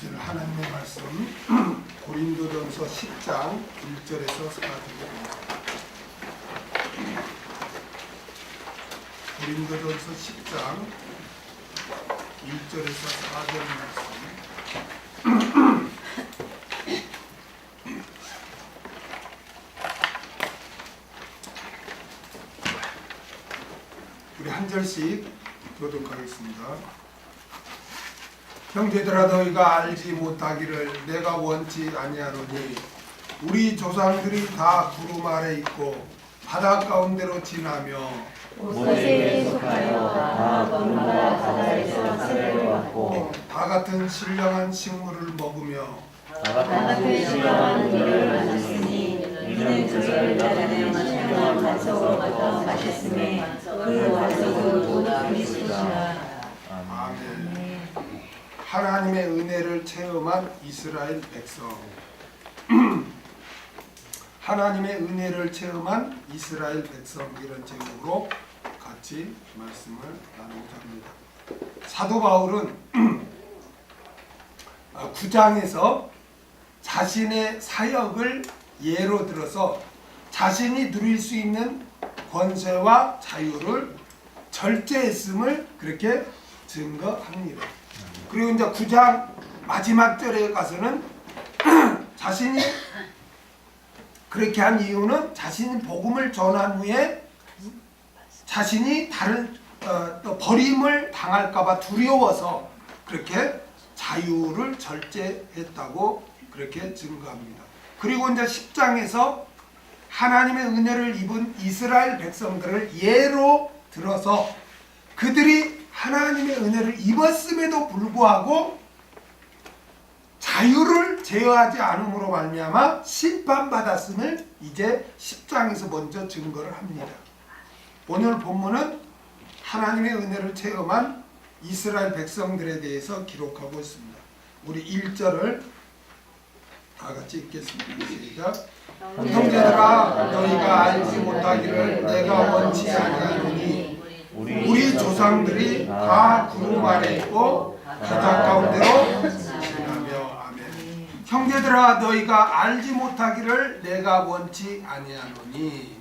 보실 하나님의 말씀 고린도전서 10장 1절에서 4절입니다. 고린도전서 10장 1절에서 4절 말씀. 우리 한 절씩 교독하겠습니다. 형제들아, 너희가 알지 못하기를 내가 원치 아니하노니 우리 조상들이 다 구름 아래 있고 바다 가운데로 지나며 모세에 속하여 다 구름과 바다에서 세례를 받고 다 같은 신령한 식물을 먹으며 다 같은 신령한 일을 마셨으니 이는 그들을 따르는 신령한 반석으로 받아 마셨음에 그 반석은 곧 그리스도시라. 아멘. 하나님의 은혜를 체험한 이스라엘 백성. 하나님의 은혜를 체험한 이스라엘 백성, 이런 제목으로 같이 말씀을 나누고자 합니다. 사도 바울은 9장에서 자신의 사역을 예로 들어서 자신이 누릴 수 있는 권세와 자유를 절제했음을 그렇게 증거합니다. 그리고 이제 9장 마지막 절에 가서는 자신이 그렇게 한 이유는 자신이 복음을 전한 후에 자신이 다른 또 버림을 당할까봐 두려워서 그렇게 자유를 절제했다고 그렇게 증거합니다. 그리고 이제 10장에서 하나님의 은혜를 입은 이스라엘 백성들을 예로 들어서 그들이 하나님의 은혜를 입었음에도 불구하고 자유를 제어하지 않음으로 말미암아 심판받았음을 이제 10장에서 먼저 증거를 합니다. 오늘 본문은 하나님의 은혜를 체험한 이스라엘 백성들에 대해서 기록하고 있습니다. 우리 1절을 다 같이 읽겠습니다. 시작. 형제들아, 너희가 알지 못하기를 내가 원치 아니하노니 우리 조상들이 다 구름 아래 있고 바다 가운데로 지나며. 아멘. 형제들아, 너희가 알지 못하기를 내가 원치 아니하노니.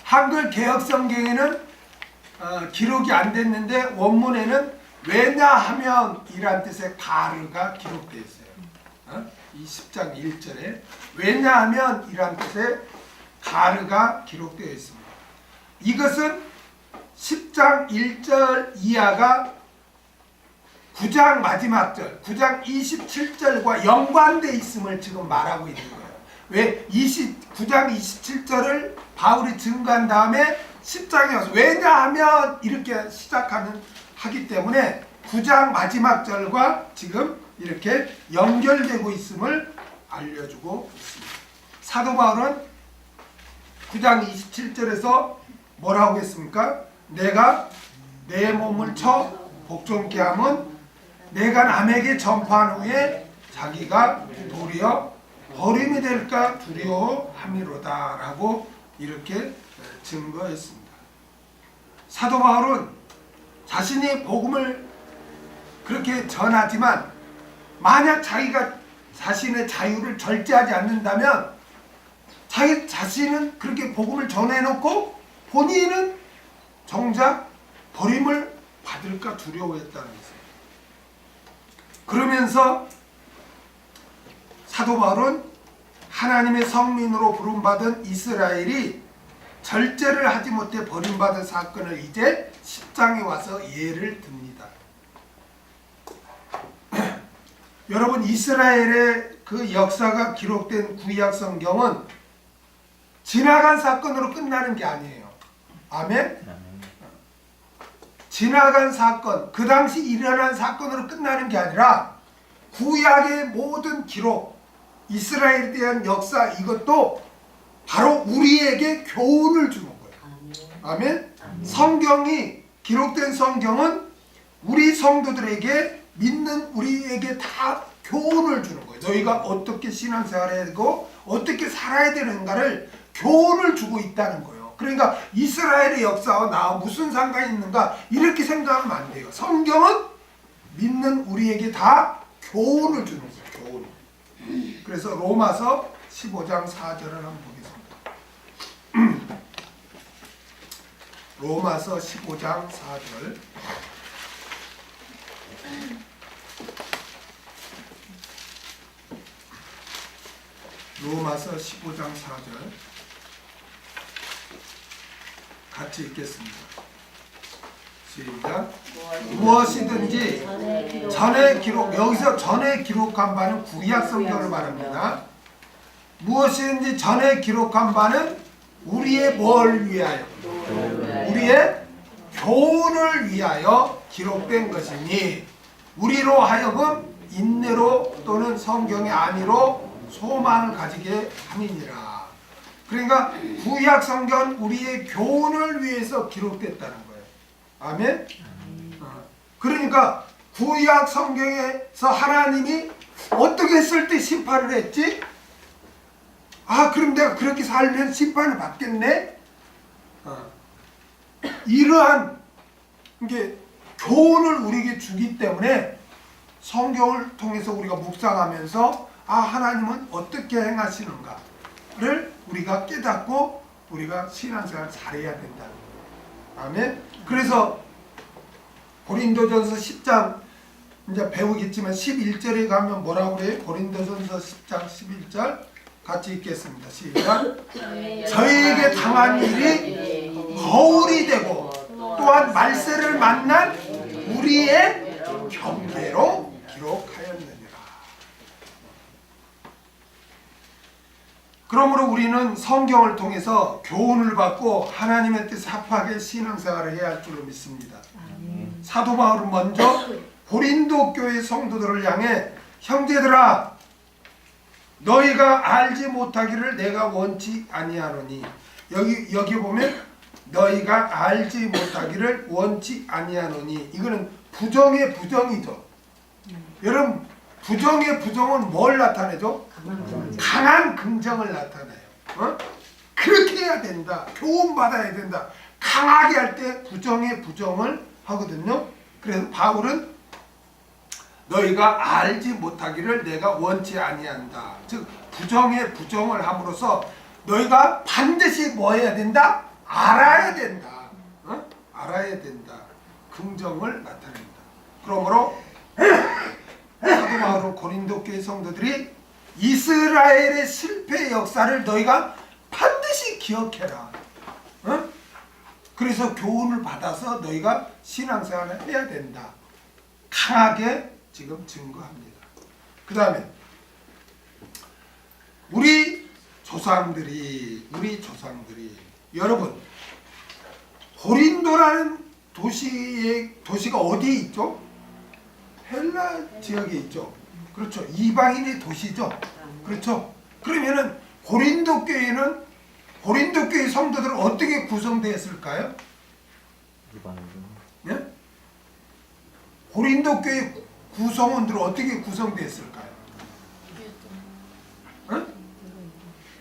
한글 개혁성경에는 기록이 안 됐는데 원문에는 왜냐하면 이란 뜻의 가르가 기록되어 있어요. 이 10장 1절에 왜냐하면 이란 뜻의 가르가 기록되어 있습니다. 이것은 10장 1절 이하가 9장 마지막 절, 9장 27절과 연관되어 있음을 지금 말하고 있는 거예요. 왜 9장 27절을 바울이 증거한 다음에 10장에 와서 왜냐하면 이렇게 하기 때문에 9장 마지막 절과 지금 이렇게 연결되고 있음을 알려주고 있습니다. 사도 바울은 9장 27절에서 뭐라고 했습니까? 내가 내 몸을 쳐 복종케 함은 내가 남에게 전파한 후에 자기가 도리어 버림이 될까 두려워함이로다 라고 이렇게 증거했습니다. 사도 바울은 자신이 복음을 그렇게 전하지만 만약 자기가 자신의 자유를 절제하지 않는다면 자기 자신은 그렇게 복음을 전해놓고 본인은 정작 버림을 받을까 두려워했다는 것이에요. 그러면서 사도 바울은 하나님의 성민으로 부름받은 이스라엘이 절제를 하지 못해 버림받은 사건을 이제 10장에 와서 예를 듭니다. 여러분, 이스라엘의 그 역사가 기록된 구약 성경은 지나간 사건으로 끝나는 게 아니에요. 아멘? 지나간 사건, 그 당시 일어난 사건으로 끝나는 게 아니라 구약의 모든 기록, 이스라엘에 대한 역사, 이것도 바로 우리에게 교훈을 주는 거예요. 아멘? 성경이, 기록된 성경은 우리 성도들에게, 믿는 우리에게 다 교훈을 주는 거예요. 너희가 어떻게 신앙생활해야 되고 어떻게 살아야 되는가를 교훈을 주고 있다는 거예요. 그러니까 이스라엘의 역사와 나와 무슨 상관이 있는가 이렇게 생각하면 안 돼요. 성경은 믿는 우리에게 다 교훈을 주는 거예요. 교훈. 그래서 로마서 15장 4절을 한번 보겠습니다. 로마서 15장 4절. 로마서 15장 4절 같이 읽겠습니다. 시작. 무엇이든지 전에 기록, 여기서 전에 기록한 바는 구약 성경을 말합니다. 무엇이든지 전에 기록한 바는 우리의 뭘 위하여? 우리의 교훈을 위하여 기록된 것이니 우리로 하여금 인내로 또는 성경의 안위로 소망을 가지게 함이니라. 그러니까 구약 성경 우리의 교훈을 위해서 기록됐다는 거예요. 아멘. 그러니까 구약 성경에서 하나님이 어떻게 했을 때 심판을 했지? 아, 그럼 내가 그렇게 살면 심판을 받겠네? 이러한 이게 교훈을 우리에게 주기 때문에 성경을 통해서 우리가 묵상하면서 아, 하나님은 어떻게 행하시는가를 우리가 깨닫고 우리가 신앙생활을 잘해야 된다는 거예요. 아멘. 그래서 고린도전서 10장 이제 배우겠지만 11절에 가면 뭐라고 그래요? 고린도전서 10장 11절 같이 읽겠습니다. 시작. 저희에게 당한 일이 거울이 되고 또한 말세를 만난 우리의 경계로 기록하였느니라. 그러므로 우리는 성경을 통해서 교훈을 받고 하나님의 뜻에 합하게 신앙생활을 해야 할 줄로 믿습니다. 사도 바울은 먼저 고린도 교회 성도들을 향해 형제들아 너희가 알지 못하기를 내가 원치 아니하노니 여기 보면 너희가 알지 못하기를 원치 아니하노니 이거는 부정의 부정이죠. 여러분 부정의 부정은 뭘 나타내죠? 강한 긍정을 나타내요. 그렇게 해야 된다. 교훈 받아야 된다. 강하게 할 때 부정의 부정을 하거든요. 그래서 바울은 너희가 알지 못하기를 내가 원치 아니한다. 즉 부정의 부정을 함으로써 너희가 반드시 뭐 해야 된다? 알아야 된다. 알아야 된다. 긍정을 나타낸다. 그러므로 사도 바울은 고린도 교회 성도들이 이스라엘의 실패 역사를 너희가 반드시 기억해라. 그래서 교훈을 받아서 너희가 신앙생활을 해야 된다. 강하게 지금 증거합니다. 그 다음에 우리 조상들이 여러분 고린도라는 도시가 어디에 있죠? 헬라 지역에 있죠. 그렇죠. 이방인의 도시죠. 그렇죠. 그러면은 고린도 교회는 고린도 교회 성도들은 어떻게 구성되었을까요? 예? 고린도 교회 구성원들은 어떻게 구성되었을까요?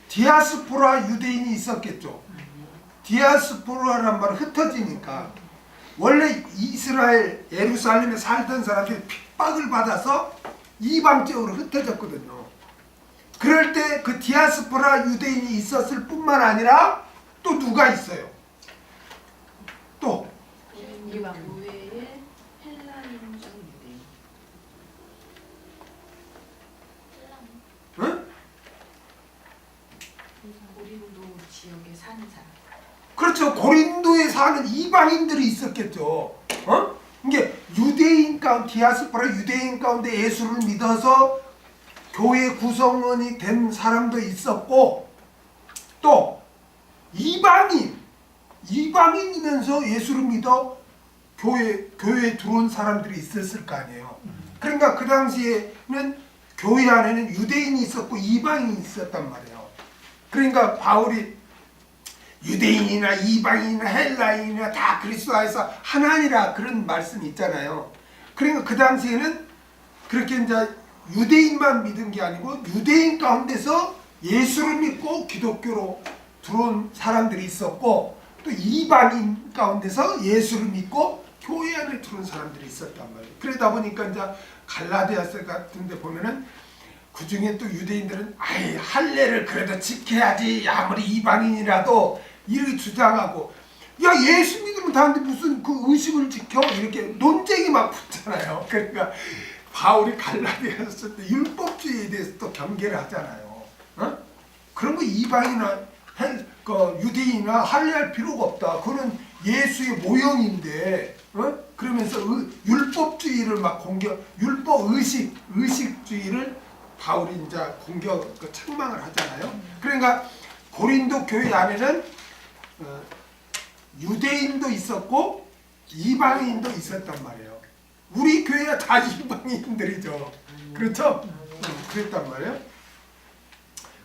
디아스포라 유대인이 있었겠죠. 디아스포라란 말은 흩어지니까 원래 이스라엘 예루살렘에 살던 사람들이 핍박을 받아서 이방 지역으로 흩어졌거든요. 그럴 때 그 디아스포라 유대인이 있었을 뿐만 아니라 또 누가 있어요? 또 이방 외에 헬라인족 유대인. 응? 고린도 지역에 사는 사람. 그렇죠. 고린도에 사는 이방인들이 있었겠죠. 이게 유대인 가운데 디아스포라 유대인 가운데 예수를 믿어서 교회 구성원이 된 사람도 있었고 또 이방인이면서 예수를 믿어 교회에 들어온 사람들이 있었을 거 아니에요. 그러니까 그 당시에는 교회 안에는 유대인이 있었고 이방인이 있었단 말이에요. 그러니까 바울이 유대인이나 이방인이나 헬라인이나 다 그리스도 안에서 하나니라 그런 말씀이 있잖아요. 그러니까 그 당시에는 그렇게 이제 유대인만 믿은 게 아니고 유대인 가운데서 예수를 믿고 기독교로 들어온 사람들이 있었고 또 이방인 가운데서 예수를 믿고 교회 안에 들어온 사람들이 있었단 말이에요. 그러다 보니까 이제 갈라디아서 같은 데 보면은 그 중에 또 유대인들은 아이 할례를 그래도 지켜야지 아무리 이방인이라도 이렇게 주장하고 야 예수 믿으면 다는데 무슨 그 의식을 지켜 이렇게 논쟁이 막 붙잖아요. 그러니까 바울이 갈라디아서 쓸 때 율법주의에 대해서 또 경계를 하잖아요. 어? 그런 거 이방이나 그 유대인이나 할례할 필요가 없다. 그거는 예수의 모형인데 그러면서 율법주의를 막 공격, 율법 의식주의를 바울이 이제 공격, 책망을 하잖아요. 그러니까 고린도 교회 안에는 유대인도 있었고 이방인도 있었단 말이에요. 우리 교회가 다 이방인들이죠. 그렇죠? 그랬단 말이에요.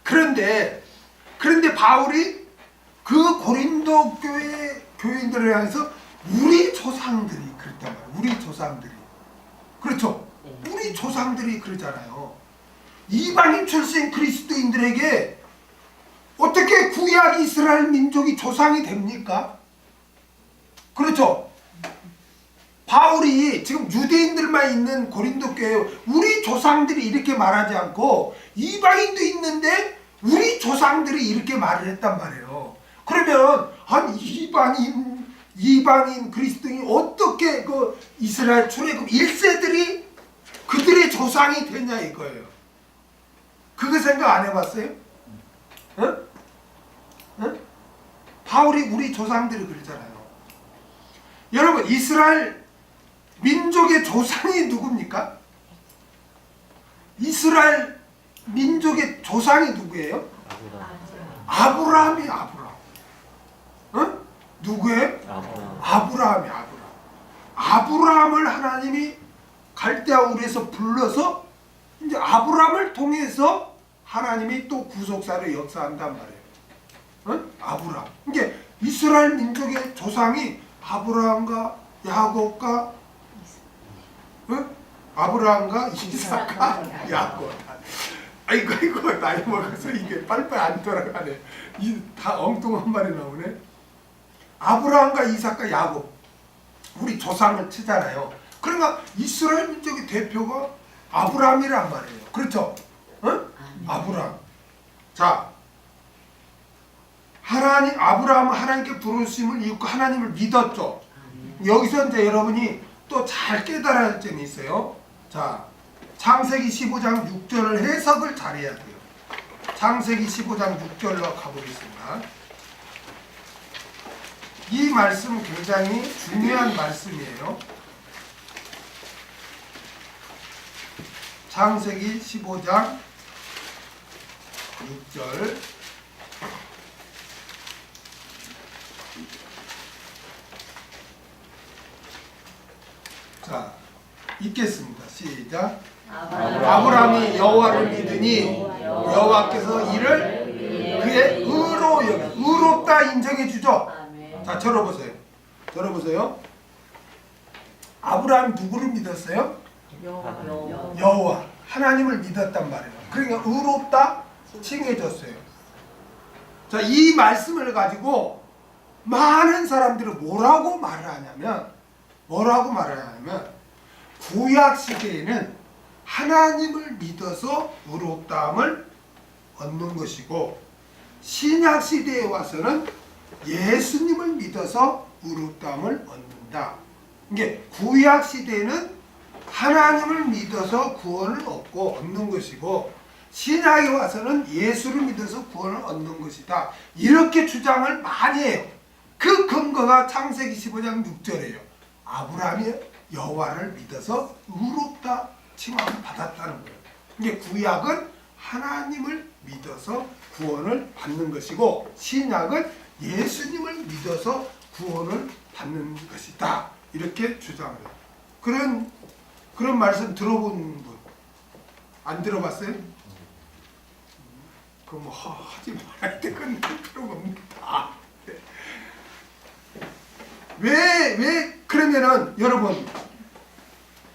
그런데 바울이 그 고린도 교인들을 향해서 우리 조상들이 그랬단 말이에요. 우리 조상들이. 그렇죠? 우리 조상들이 그러잖아요. 이방인 출신 그리스도인들에게 어떻게 구약 이스라엘 민족이 조상이 됩니까? 그렇죠? 바울이 지금 유대인들만 있는 고린도 교회 우리 조상들이 이렇게 말하지 않고 이방인도 있는데 우리 조상들이 이렇게 말을 했단 말이에요. 그러면 한 이방인 그리스도인이 어떻게 그 이스라엘 출애굽 1세들이 그들의 조상이 되냐 이거예요. 그거 생각 안 해봤어요? 응? 응? 바울이 우리 조상들이 그러잖아요. 여러분 이스라엘 민족의 조상이 누굽니까? 이스라엘 민족의 조상이 누구예요? 아브라함이 아브라함. 응? 누구예요? 아브라함이 아브라함. 아브라함을 하나님이 갈대아 우르에서 불러서 이제 아브라함을 통해서 하나님이 또 구속사를 역사한단 말이에요. 응? 아브라함. 이게 이스라엘 민족의 조상이 아브라함과 야곱과 응? 아브라함과 이삭과 야곱. 아이고 나이 먹어서 이게 빨리빨리 안 돌아가네. 다 엉뚱한 말이 나오네. 아브라함과 이삭과 야곱 우리 조상을 치잖아요. 그러니까 이스라엘 민족의 대표가 아브라함이란 말이에요. 그렇죠? 응? 아브라함. 자, 아브라함은 하나님께 부르심을 입고 하나님을 믿었죠. 여기서 이제 여러분이 또 잘 깨달아야 할 점이 있어요. 자, 창세기 15장 6절을 해석을 잘해야 돼요. 창세기 15장 6절로 가보겠습니다. 이 말씀은 굉장히 중요한 말씀이에요. 창세기 15장 6절. 자, 읽겠습니다. 시작. 아브라함이 여호와를 믿으니 여호와께서 이를 그의 의로 여겨 의롭다 인정해 주죠. 자, 들어보세요. 아브라함 누구를 믿었어요? 여호와 하나님을 믿었단 말이에요. 그러니까 의롭다 칭해졌어요. 자, 이 말씀을 가지고 많은 사람들이 뭐라고 말을 하냐면 구약 시대에는 하나님을 믿어서 의롭다함을 얻는 것이고 신약 시대에 와서는 예수님을 믿어서 의롭다함을 얻는다. 이게 구약 시대에는 하나님을 믿어서 구원을 얻는 것이고 신약에 와서는 예수를 믿어서 구원을 얻는 것이다. 이렇게 주장을 많이 해요. 그 근거가 창세기 15장 6절이에요. 아브라함이 여호와를 믿어서 의롭다 칭함을 받았다는 거예요. 이게 구약은 하나님을 믿어서 구원을 받는 것이고 신약은 예수님을 믿어서 구원을 받는 것이다. 이렇게 주장을 해요. 그런 말씀 들어본 분? 안 들어봤어요? 그럼 뭐 하지 말아야 되는 필요가 없다. 왜 그러면은 여러분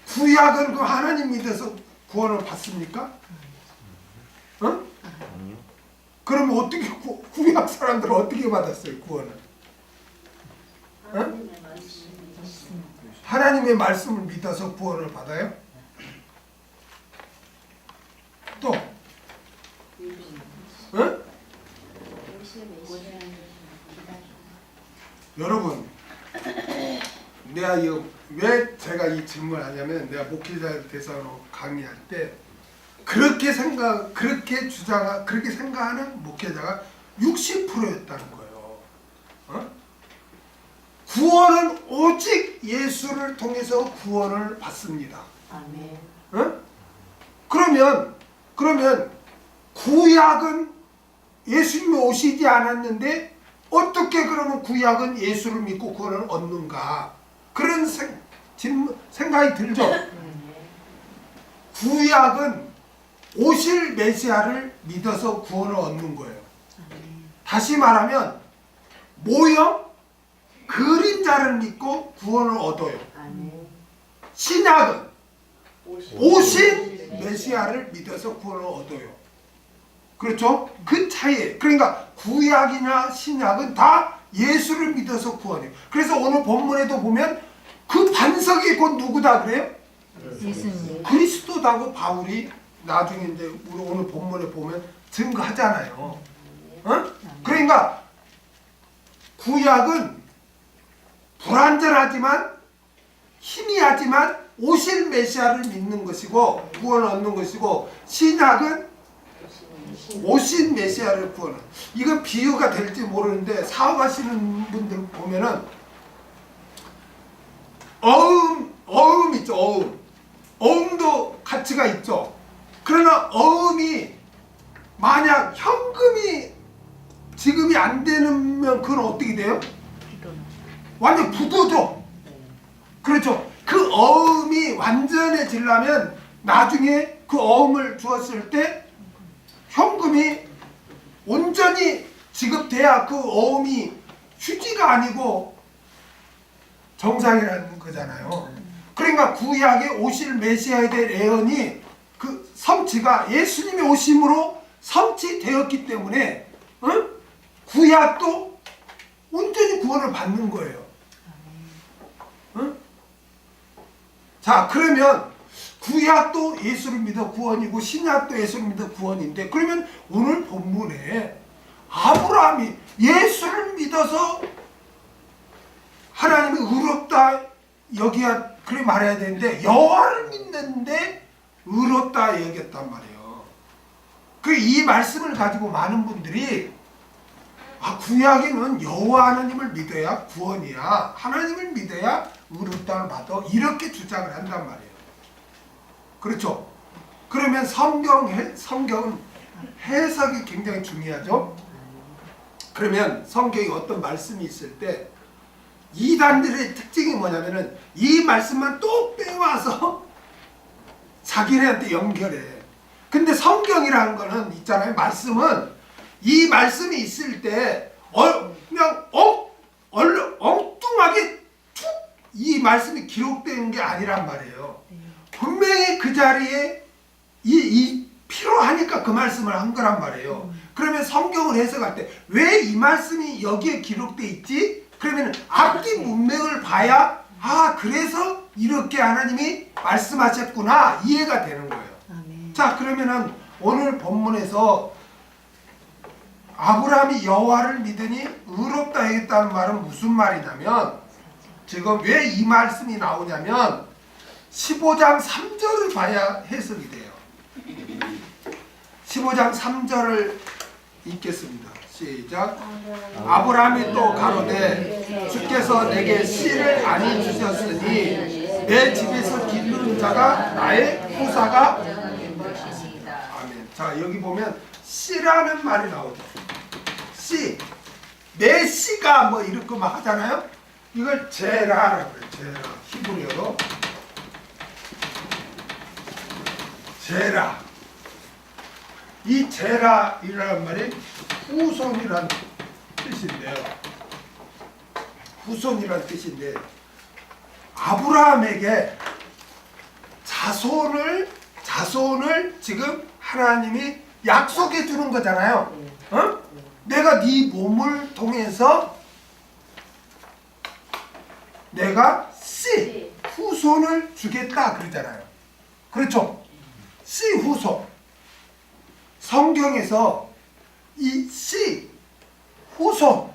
구약은 그 하나님 믿어서 구원을 받습니까? 어? 그러면 어떻게 구약 사람들은 어떻게 받았어요 구원을? 어? 하나님의 말씀을 믿어서 구원을 받아요? 또 응? 여러분, 내가 왜 제가 이 질문을 하냐면, 내가 목회자 대상으로 강의할 때 그렇게 생각하는 목회자가 60%였다는 거예요. 어? 구원은 오직 예수를 통해서 구원을 받습니다. 아멘. 어? 그러면 구약은 예수님이 오시지 않았는데 어떻게 그러면 구약은 예수를 믿고 구원을 얻는가? 그런 생각이 들죠. 구약은 오실 메시아를 믿어서 구원을 얻는 거예요. 다시 말하면 모형, 그림자를 믿고 구원을 얻어요. 신약은 오신 메시아를 믿어서 구원을 얻어요. 그렇죠? 그 차이에, 그러니까 구약이나 신약은 다 예수를 믿어서 구원해요. 그래서 오늘 본문에도 보면 그 반석이 곧 누구다 그래요? 예수님. 그리스도다고 바울이 나중에 이제 우리 오늘 본문에 보면 증거하잖아요. 어? 그러니까 구약은 불완전하지만 희미하지만 오실 메시아를 믿는 것이고 구원을 얻는 것이고, 신약은 오신 메시아를 구원하는. 이거 비유가 될지 모르는데 사업하시는 분들 보면은 어음 있죠. 어음도 가치가 있죠. 그러나 어음이 만약 현금이 지급이 안 되면 그건 어떻게 돼요? 완전 부도죠. 그렇죠. 그 어음이 완전해지려면 나중에 그 어음을 주었을 때 현금이 온전히 지급돼야 그 어음이 휴지가 아니고 정상이라는 거잖아요. 그러니까 구약에 오실 메시아에 대한 예언이 그 성취가 예수님이 오심으로 성취되었기 때문에 구약도 온전히 구원을 받는 거예요. 자, 그러면 구약도 예수를 믿어 구원이고 신약도 예수를 믿어 구원인데, 그러면 오늘 본문에 아브라함이 예수를 믿어서 하나님이 의롭다 여기야 그래 말해야 되는데 여호와를 믿는데 의롭다 여겼단 말이에요. 그 이 말씀을 가지고 많은 분들이 구약에는 여호와 하나님을 믿어야 구원이야, 하나님을 믿어야 의롭다를 받아, 이렇게 주장을 한단 말이에요. 그렇죠? 그러면 성경은 해석이 굉장히 중요하죠. 그러면 성경에 어떤 말씀이 있을 때 이단들의 특징이 뭐냐면은 이 말씀만 또 빼와서 자기네한테 연결해. 근데 성경이라는 거는 있잖아요. 말씀은 이 말씀이 있을 때 그냥 엉뚱하게 툭 이 말씀이 기록되는 게 아니란 말이에요. 분명히 그 자리에 필요하니까 그 말씀을 한 거란 말이에요. 그러면 성경을 해석할 때 왜 이 말씀이 여기에 기록돼 있지? 그러면 앞뒤 문맥을 봐야 그래서 이렇게 하나님이 말씀하셨구나 이해가 되는 거예요. 아멘. 자, 그러면은 오늘 본문에서 아브라함이 여호와를 믿으니 의롭다 하겠다는 말은 무슨 말이냐면, 지금 왜 이 말씀이 나오냐면 15장 3절을 봐야 해석이 돼요. 15장 3절을 읽겠습니다. 시작. 아브라함이 또 가로되 주께서 내게 씨를 아니 주셨으니 내 집에서 기르는 자가 나의 후사가 되는 것이니이다. 아멘. 자, 여기 보면 씨라는 말이 나오죠. 씨, 내 씨가 뭐 이렇게 막 하잖아요. 이걸 제라라고 해요. 제라, 히브리어로 제라. 이 제라이라는 말이 후손이라는 뜻인데요. 후손이라는 뜻인데, 아브라함에게 자손을 지금 하나님이 약속해 주는 거잖아요. 내가 네 몸을 통해서 내가 씨 씨 후손을 주겠다 그러잖아요. 그렇죠? 씨 후손. 성경에서 이 씨 후손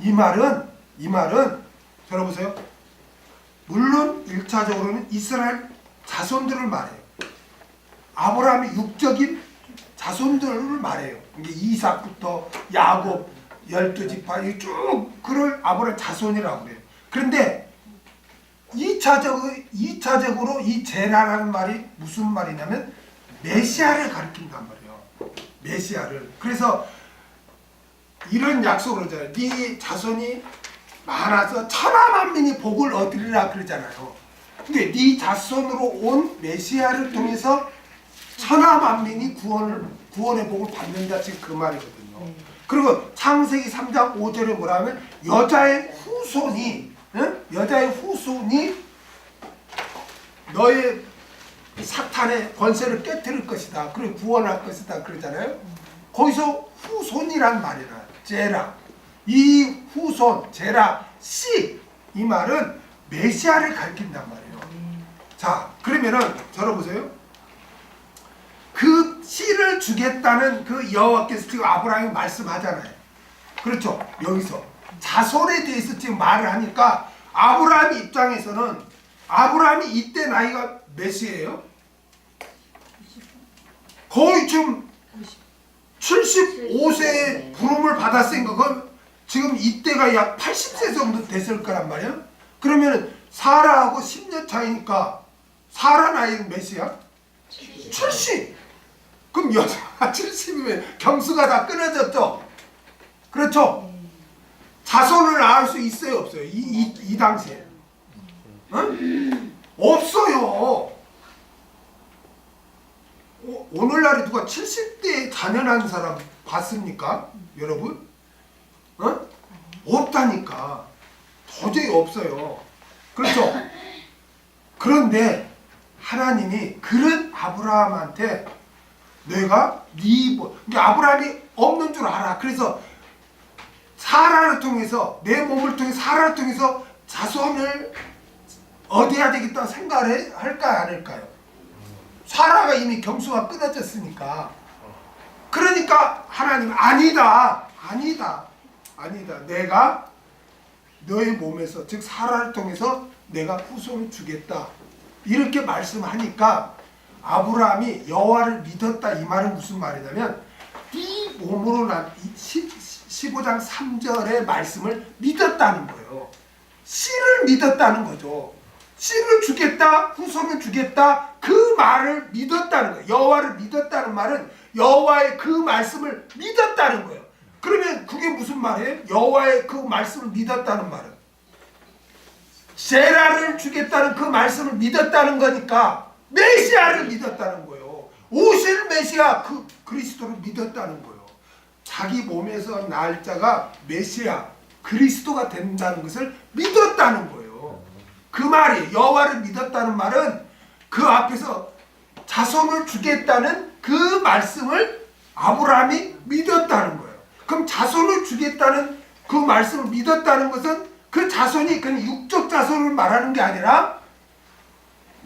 이 말은 들어보세요. 물론 1차적으로는 이스라엘 자손들을 말해요. 아브라함의 육적인 자손들을 말해요. 이게 이삭부터 야곱 12지파 쭉 그걸 아브라함 자손이라고 그래요. 그런데 2차적으로 이 제라라는 말이 무슨 말이냐면 메시아를 가리킨단 말이에요. 메시아를. 그래서 이런 약속을 하잖아요. 네 자손이 많아서 천하만민이 복을 얻으리라 그러잖아요. 근데 네 자손으로 온 메시아를 통해서 천하만민이 구원의 복을 받는다 지금 그 말이거든요. 그리고 창세기 3장 5절에 뭐라면 여자의 후손이 너의 사탄의 권세를 깨뜨릴 것이다. 그리고 구원할 것이다. 그러잖아요. 거기서 후손이란 말이라 제라. 이 후손 제라 씨 이 말은 메시아를 가리킨단 말이에요. 자 그러면은 들어보세요. 그 씨를 주겠다는 그 여호와께서 지금 아브라함이 말씀하잖아요. 그렇죠? 여기서 자손에 대해서 지금 말을 하니까 아브라함 입장에서는 아브라함이 이때 나이가 몇이에요? 거의 지금 75세에 부름을 받았으니까 그건 지금 이때가 약 80세 정도 됐을 거란 말이에요. 그러면 사라하고 10년 차이니까 사라 나이는 몇이야? 70. 그럼 여자가 70이면 경수가 다 끊어졌죠? 그렇죠? 자손을 낳을 수 있어요 없어요? 이 당시에 응? 없어요. 오늘날에 누가 70대에 자녀 낳은 사람 봤습니까? 여러분? 어? 없다니까. 도저히 없어요. 그렇죠? 그런데 하나님이 그런 아브라함한테 내가 그러니까 아브라함이 없는 줄 알아. 그래서 사라를 통해서 내 몸을 통해 사라를 통해서 자손을 얻어야 되겠다 생각을 할까요? 안 할까요? 사라가 이미 경수가 끊어졌으니까. 그러니까 하나님 아니다. 내가 너의 몸에서 즉 사라를 통해서 내가 후손을 주겠다. 이렇게 말씀하니까 아브라함이 여호와를 믿었다. 이 말은 무슨 말이냐면 이 몸으로 난 15장 3절의 말씀을 믿었다는 거예요. 씨를 믿었다는 거죠. 씨를 주겠다, 후손을 주겠다, 그 말을 믿었다는 거예요. 여호와를 믿었다는 말은 여호와의 그 말씀을 믿었다는 거예요. 그러면 그게 무슨 말이에요? 여호와의 그 말씀을 믿었다는 말은 세라를 주겠다는 그 말씀을 믿었다는 거니까 메시아를 믿었다는 거예요. 오실 메시아 그 그리스도를 믿었다는 거예요. 자기 몸에서 날 자가 메시아 그리스도가 된다는 것을 믿었다는 거예요. 그 말이 여호와를 믿었다는 말은 그 앞에서 자손을 주겠다는 그 말씀을 아브라함이 믿었다는 거예요. 그럼 자손을 주겠다는 그 말씀을 믿었다는 것은 그 자손이 그냥 육적 자손을 말하는 게 아니라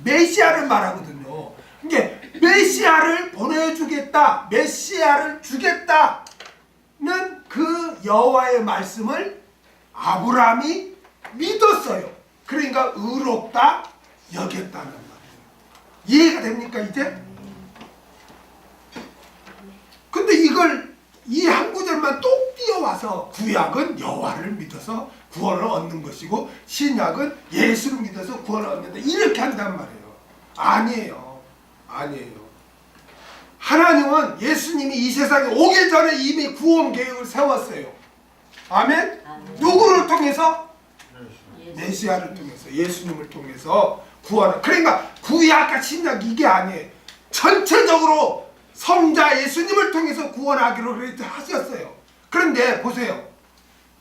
메시아를 말하거든요. 이게 메시아를 보내주겠다, 메시아를 주겠다는 그 여호와의 말씀을 아브라함이 믿었어요. 그러니까 의롭다 여겼다는 말이에요. 이해가 됩니까 이제? 근데 이걸 이 한 구절만 똑 띄어와서 구약은 여호와를 믿어서 구원을 얻는 것이고 신약은 예수를 믿어서 구원을 얻는다 이렇게 한단 말이에요. 아니에요. 하나님은 예수님이 이 세상에 오기 전에 이미 구원 계획을 세웠어요. 아멘? 누구를 통해서? 메시아를 통해서, 예수님을 통해서 구원을. 그러니까 구약과 신약 이게 아니에요. 전체적으로 성자 예수님을 통해서 구원하기로 그렇게 하셨어요. 그런데 보세요.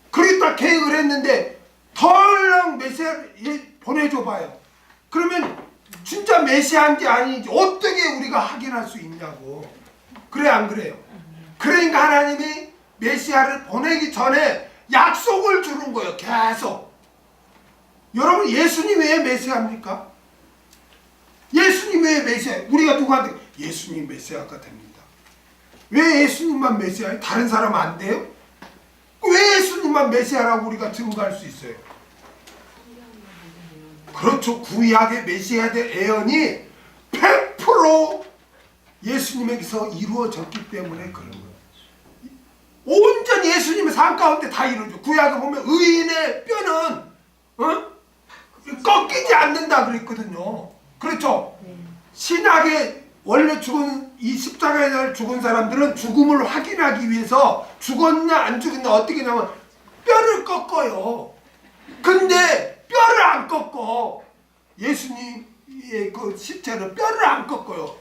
그렇게 딱 계획을 했는데 덜렁 메시아를 보내줘 봐요. 그러면 진짜 메시아인지 아닌지 어떻게 우리가 확인할 수 있냐고. 그래 안 그래요? 그러니까 하나님이 메시아를 보내기 전에 약속을 주는 거예요. 계속. 여러분 예수님 왜 메시아입니까? 예수님 왜 메시아? 우리가 누구한테 예수님 메시아가 됩니다. 왜 예수님만 메시아예요? 다른 사람 안 돼요? 왜 예수님만 메시아라고 우리가 증거할 수 있어요? 그렇죠. 구약의 메시아에 대한 예언이 100% 예수님에게서 이루어졌기 때문에 그런 거예요. 온전히 예수님의 삶 가운데 다 이루어져. 구약에 보면 의인의 뼈는 꺾이지 않는다 그랬거든요. 그렇죠. 신약에 원래 죽은 이 십자가에 죽은 사람들은 죽음을 확인하기 위해서 죽었냐 안 죽었냐 어떻게 하냐면 뼈를 꺾어요. 근데 뼈를 안 꺾어. 예수님의 그 시체는 뼈를 안 꺾어요.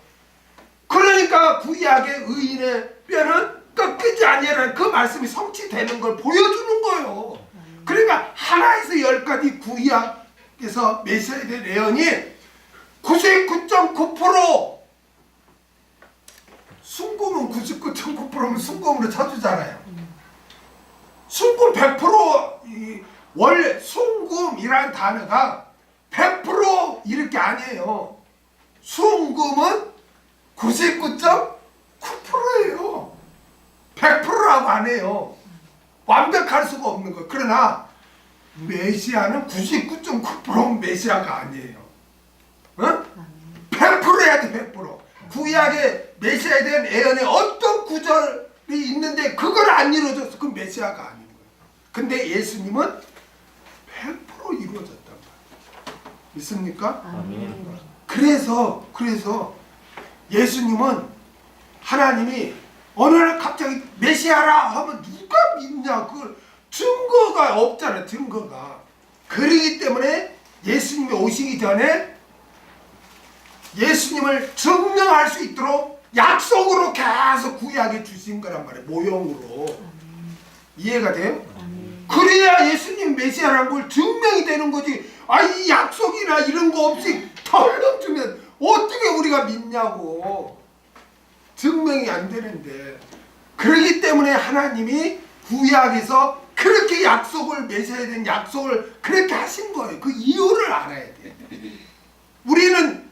그러니까 구약의 의인의 뼈는 꺾이지 아니하라는 그 말씀이 성취되는 걸 보여주는 거예요. 그러니까 하나에서 10가지 구약에서 메시아에 대한 예언이 99.9% 순금은 99.9%면 순금으로 쳐주잖아요. 순금 100% 원래 순금이라는 단어가 100% 이렇게 아니에요. 순금은 99.9%예요. 100%라고 안 해요. 완벽할 수가 없는 거예요. 그러나 메시아는 99.9%는 메시아가 아니에요. 100% 해야 돼. 100%. 구약의 메시아에 대한 예언에 어떤 구절이 있는데 그걸 안 이루어져서 그 메시아가 아닌 거예요. 근데 예수님은 100% 이루어졌단 말이에요. 믿습니까? 아멘. 그래서 예수님은 하나님이 어느 날 갑자기 메시아라 하면 누가 믿냐? 그 증거가 없잖아요. 증거가. 그러기 때문에 예수님이 오시기 전에 예수님을 증명할 수 있도록 약속으로 계속 구약에 주신 거란 말이에요. 모형으로. 이해가 돼요? 그래야 예수님 메시아라는 걸 증명이 되는 거지. 이 약속이나 이런 거 없이 덜렁 주면 어떻게 우리가 믿냐고. 증명이 안 되는데. 그렇기 때문에 하나님이 구약에서 그렇게 약속을 메시아에 대한 약속을 그렇게 하신 거예요. 그 이유를 알아야 돼. 우리는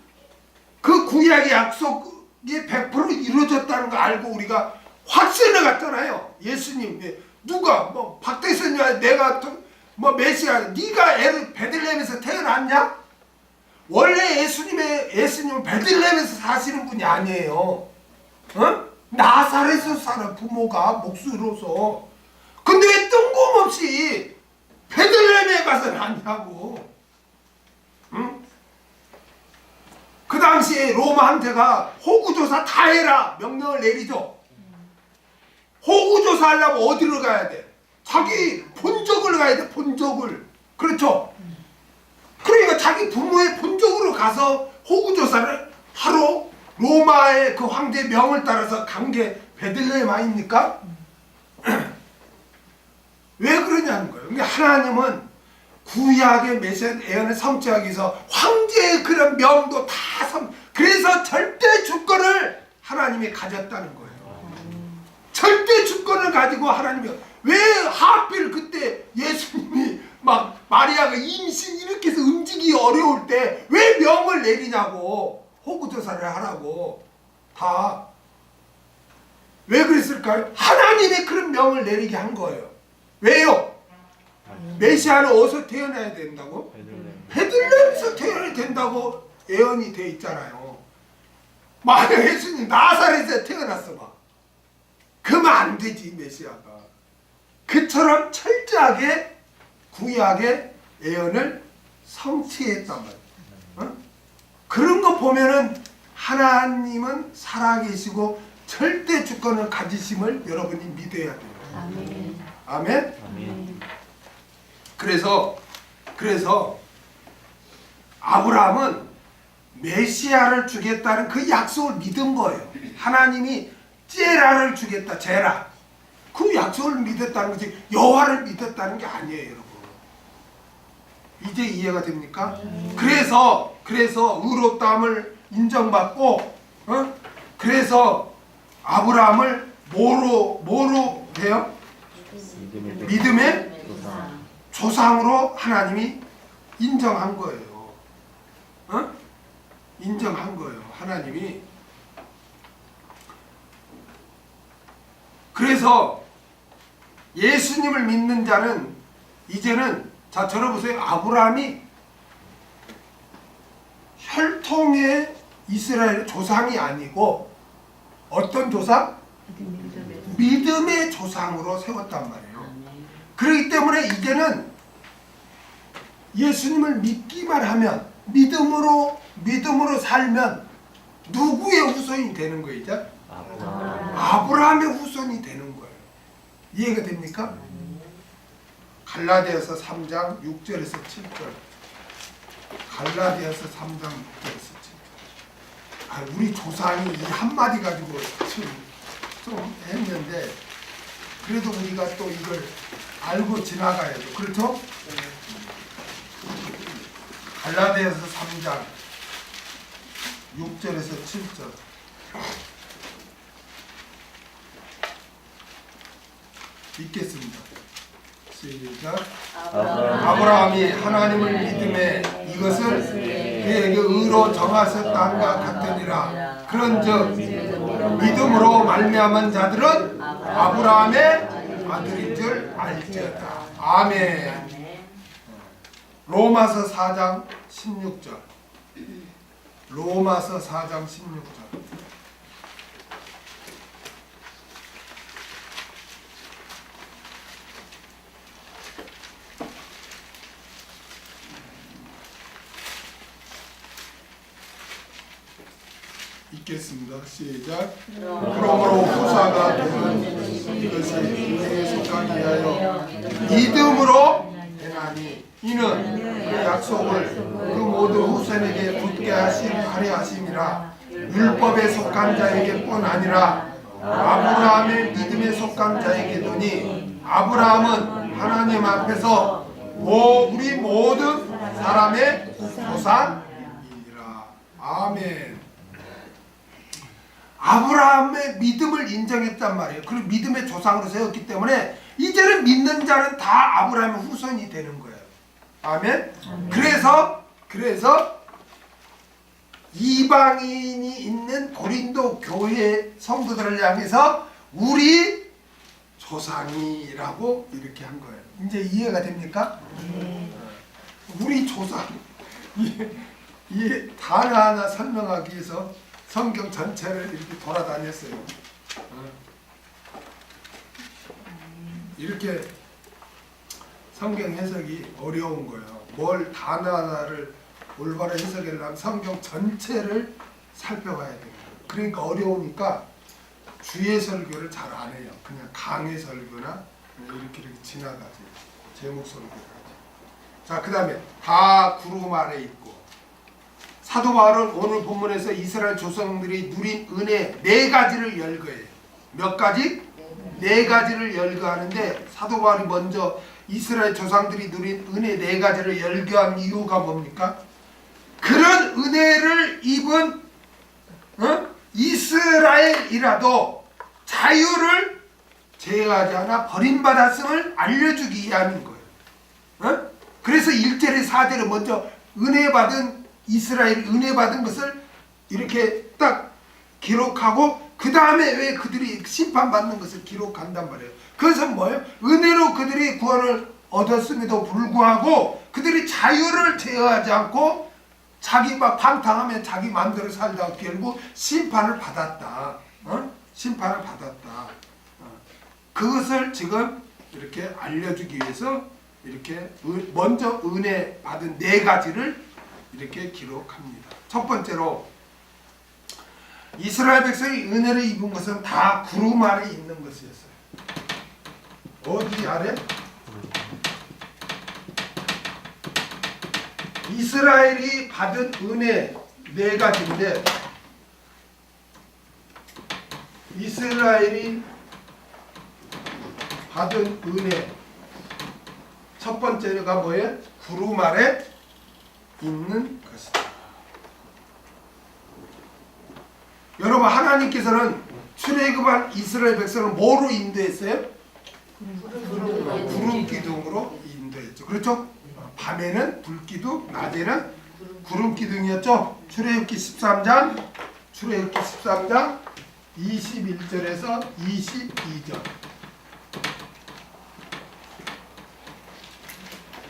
그 구약의 약속이 100% 이루어졌다는 거 알고 우리가 확신을 갖잖아요. 예수님 누가 뭐 박대선이야 내가 뭐 메시아 네가 애를 베들레헴에서 태어났냐? 원래 예수님은 베들레헴에서 사시는 분이 아니에요. 나사렛에서 사는 부모가 목수로서. 근데 왜 뜬금없이 베들레헴에 가서 났냐고. 그 당시에 로마 황제가 호구조사 다 해라 명령을 내리죠. 호구조사 하려면 어디로 가야 돼? 자기 본적을 가야 돼. 본적을. 그렇죠? 그러니까 자기 부모의 본적으로 가서 호구조사를 하러 로마의 그 황제 명을 따라서 간 게 베들레헴 아닙니까? 왜 그러냐는 거예요. 그러니까 하나님은 구약의 메시아 예언을 성취하기 위해서 황제의 그런 명도 다 그래서 절대 주권을 하나님이 가졌다는 거예요. 절대 주권을 가지고 하나님이 왜 하필 그때 예수님이 막 마리아가 임신 이렇게 해서 움직이기 어려울 때 왜 명을 내리냐고. 호구조사를 하라고. 다 왜 그랬을까요? 하나님의 그런 명을 내리게 한 거예요. 왜요? 메시아는 어디서 태어나야 된다고? 베들레헴에서 태어나야 된다고 예언이 돼 있잖아요. 만약 예수님 나사렛에서 태어났어 봐. 그러면 안 되지 메시아가. 그처럼 철저하게 구약의 예언을 성취했단 말이에요. 그런 거 보면은 하나님은 살아계시고 절대 주권을 가지심을 여러분이 믿어야 돼요. 아멘. 아멘? 아멘. 그래서 아브라함은 메시아를 주겠다는 그 약속을 믿은 거예요. 하나님이 제라를 주겠다. 제라. 그 약속을 믿었다는 거지 여호와를 믿었다는 게 아니에요, 여러분. 이제 이해가 됩니까? 그래서 의롭다함을 인정받고 그래서 아브라함을 뭐로 해요? 믿음의 조상으로 하나님이 인정한 거예요. 어? 인정한 거예요. 하나님이. 그래서 예수님을 믿는 자는 이제는 자 들어보세요. 아브라함이 혈통의 이스라엘 조상이 아니고 어떤 조상? 믿음의 조상으로 세웠단 말이에요. 그렇기 때문에 이제는 예수님을 믿기만 하면 믿음으로 살면 누구의 후손이 되는 거예요? 이제? 아브라함의 후손이 되는 거예요. 이해가 됩니까? 갈라디아서 3장 6절에서 7절. 갈라디아서 3장 6절에서 7절. 우리 조상이 이 한마디 가지고 좀 했는데 그래도 우리가 또 이걸 알고 지나가야죠. 그렇죠? 갈라디아서 3장 6절에서 7절. 읽겠습니다. 시작. 아브라함이 하나님을 믿음에 이것을 그에게 의로 정하셨다함과 같으니라. 그런즉 믿음으로 말미암은 자들은 아브라함의 아들인 줄 알지어다. 아멘. 로마서 4장 16절. 로마서 4장 16절. 읽겠습니다. 시작. 그러므로 후사가 되는 이것이 은혜에 속하기 위하여 믿음으로 되나니 이는 그 약속을 그 모든 후손에게 붙게 하려 하심이라. 율법에 속한 자에게뿐 아니라 아브라함의 믿음에 속한 자에게도니 아브라함은 하나님 앞에서 우리 모든 사람의 조상이니라. 아멘. 아브라함의 믿음을 인정했단 말이에요. 그리고 믿음의 조상으로 세웠기 때문에 이제는 믿는 자는 다 아브라함의 후손이 되는 거예요. 아멘. 그래서 이방인이 있는 고린도 교회 성도들을 향해서 우리 조상이라고 이렇게 한 거예요. 이제 이해가 됩니까? 우리 조상. 이 단어 하나 설명하기 위해서 성경 전체를 이렇게 돌아다녔어요. 이렇게 성경 해석이 어려운 거예요. 뭘 단어 하나를 올바로 해석하려면 성경 전체를 살펴봐야 돼요. 그러니까 어려우니까 주의 설교를 잘 안 해요. 그냥 강의 설교나 이렇게 지나가지. 제목 설교까지. 자, 그 다음에 다 구름 아래 있고. 사도 바울은 오늘 본문에서 이스라엘 조상들이 누린 은혜 4가지를 열거해요. 몇 가지? 4가지를 열거하는데 사도 바울이 먼저 이스라엘 조상들이 누린 은혜 4가지를 열거한 이유가 뭡니까? 그런 은혜를 입은 이스라엘이라도 자유를 제어하지 않아 버림받았음을 알려주기 위함인 거예요. 그래서 1절에 4절에 먼저 은혜 받은 이스라엘이 은혜 받은 것을 이렇게 딱 기록하고 그 다음에 왜 그들이 심판받는 것을 기록한단 말이에요. 그것은 뭐예요? 은혜로 그들이 구원을 얻었음에도 불구하고 그들이 자유를 제어하지 않고 자기 막 방탕하면 자기 마음대로 살다가 결국 심판을 받았다. 심판을 받았다. 그것을 지금 이렇게 알려주기 위해서 이렇게 먼저 은혜 받은 4가지를 이렇게 기록합니다. 첫 번째로 이스라엘 백성이 은혜를 입은 것은 다 구름 아래 있는 것이었어요. 어디 아래? 이스라엘이 받은 은혜 4가지인데 이스라엘이 받은 은혜 첫 번째가 뭐예요? 구름 아래 있는 것이다. 여러분, 하나님께서는 출애굽한 이스라엘 백성을 뭐로 인도했어요? 구름 기둥으로 인도했죠. 그렇죠? 밤에는 불기둥, 낮에는 구름기둥이었죠. 출애굽기 13장 21절에서 22절.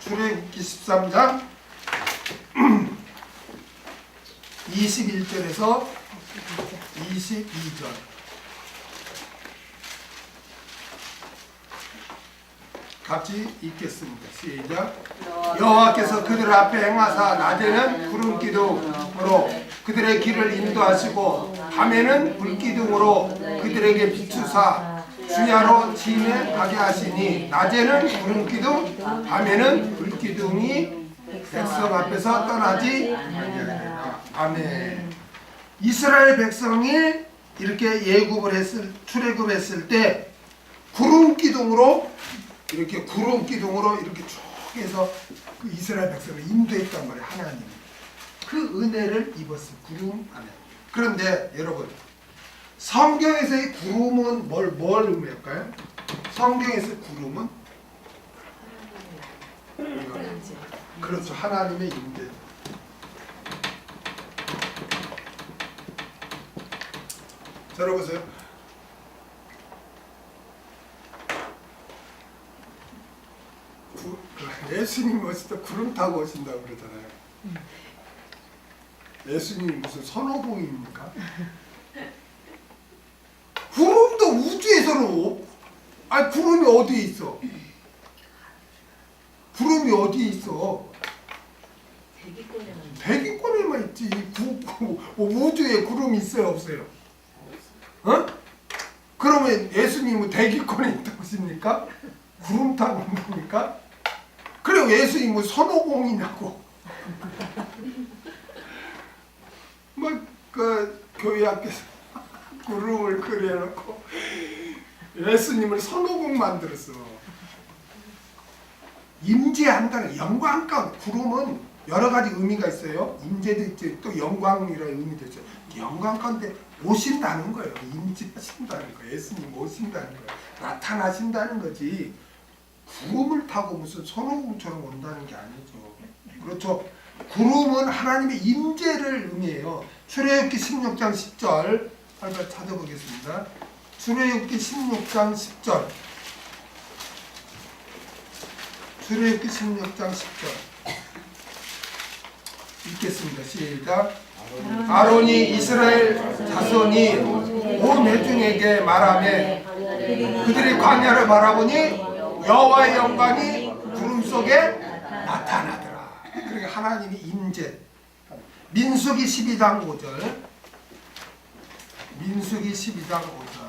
출애굽기 13장 21절에서 22절. 같이 읽겠습니다. 시작. 여호와께서 그들 앞에 행하사 낮에는 구름기둥으로 그들의 길을 인도하시고 밤에는 불기둥으로 그들에게 비추사 주야로 진에 가게 하시니 낮에는 구름기둥 밤에는 불기둥이 백성 앞에서 떠나지 아니하리라. 아멘. 이스라엘 백성이 이렇게 출애굽했을 때 구름기둥으로 이렇게 쭉 해서 그 이스라엘 백성을 인도했단 말이에요. 하나님이 그 은혜를 입었어요. 구름 안에. 그런데 여러분, 성경에서의 구름은 뭘 의미할까요? 성경에서 구름은 그렇죠. 하나님의 임재. 들어보세요. 예수님 오실 때 구름 타고 오신다고 그러잖아요. 예수님이 무슨 선호공입니까? 구름도 우주에서는 구름이 어디에 있어? 구름이 어디에 있어? 대기권에만 있지. 우주에 구름이 있어요, 없어요? 어? 그러면 예수님은 대기권에 있다고 하십니까? 구름 타고 온답니까? 그리고 예수님은 선호공이냐고. 그 교회 앞에서 구름을 그려놓고 예수님을 선호공 만들었어. 임재한다는 영광 가운데. 구름은 여러 가지 의미가 있어요. 임재도 있지, 또 영광이라는 의미도 있죠. 영광 가운데 오신다는 거예요. 임재하신다는 거예요. 예수님 오신다는 거예요. 나타나신다는 거지. 구름을 타고 무슨 선호공처럼 온다는 게 아니죠. 그렇죠. 구름은 하나님의 임재를 의미해요. 출애굽기 16장 10절 한번 찾아보겠습니다. 출애굽기 16장 10절. 출애굽기 16장 10절 읽겠습니다. 시작. 아론이 이스라엘 자손이 온 회중에게 말하매 그들이 광야를 바라보니 여호와의 영광이 구름 속에 나타나더라. 그러니까 하나님이 임재. 민수기 12장 5절. 민수기 12장 5절.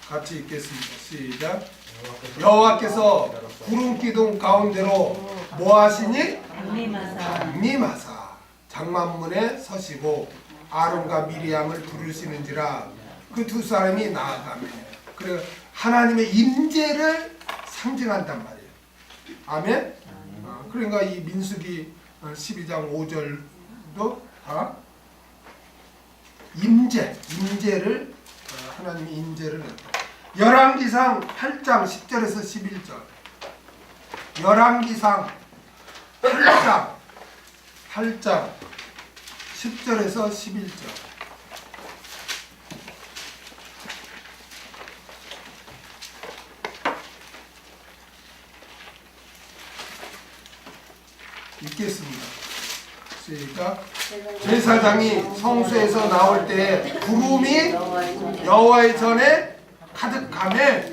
같이 읽겠습니다. 시작. 여호와께서 구름기둥 가운데로 뭐 하시니? 강림하사 장만문에 서시고 아론과 미리암을 부르시는지라 그 두 사람이 나아가며. 그래 하나님의 임재를 상징한단 말이에요. 아멘. 그러니까 이 민수기 12장 5절도 다 임재를 하나님의 임재를 냈다. 열왕기상 8장 10절에서 11절. 열왕기상 8장 10절에서 11절. 읽겠습니다. 시작. 제사장이 성소에서 나올 때 구름이 여호와의 전에 가득하매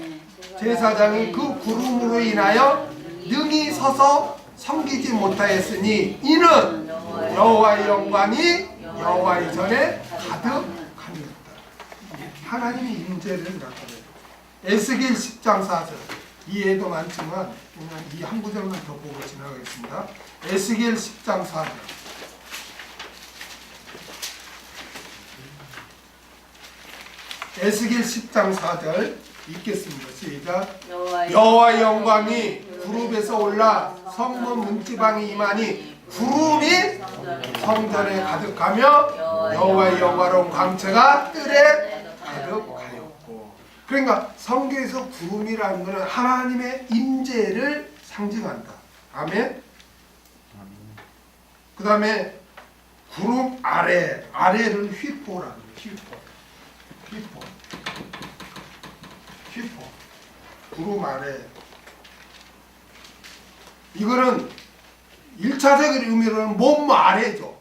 제사장이 그 구름으로 인하여 능히 서서 섬기지 못하였으니 이는 여호와의 영광이 여호와의 전에 가득함이었다. 하나님의 임재를 나타내요. 에스겔 10장 4절. 이해도 많지만 그냥 이 한 구절만 더 보고 지나가겠습니다. 에스겔 10장 4절. 에스겔 10장 4절 읽겠습니다. 시작. 여호와의 영광이 구름에서 올라 성문 문지방에 임하니 구름이 성전에 가득하며 여호와의 영화로운 광채가 뜰에 가득하였고. 그러니까 성경에서 구름이라는 것은 하나님의 임재를 상징한다. 아멘. 그 다음에 구름 아래를 휘포라는 거예요. 휘포. 구름 아래. 이거는 1차적인 의미로는 몸 아래죠.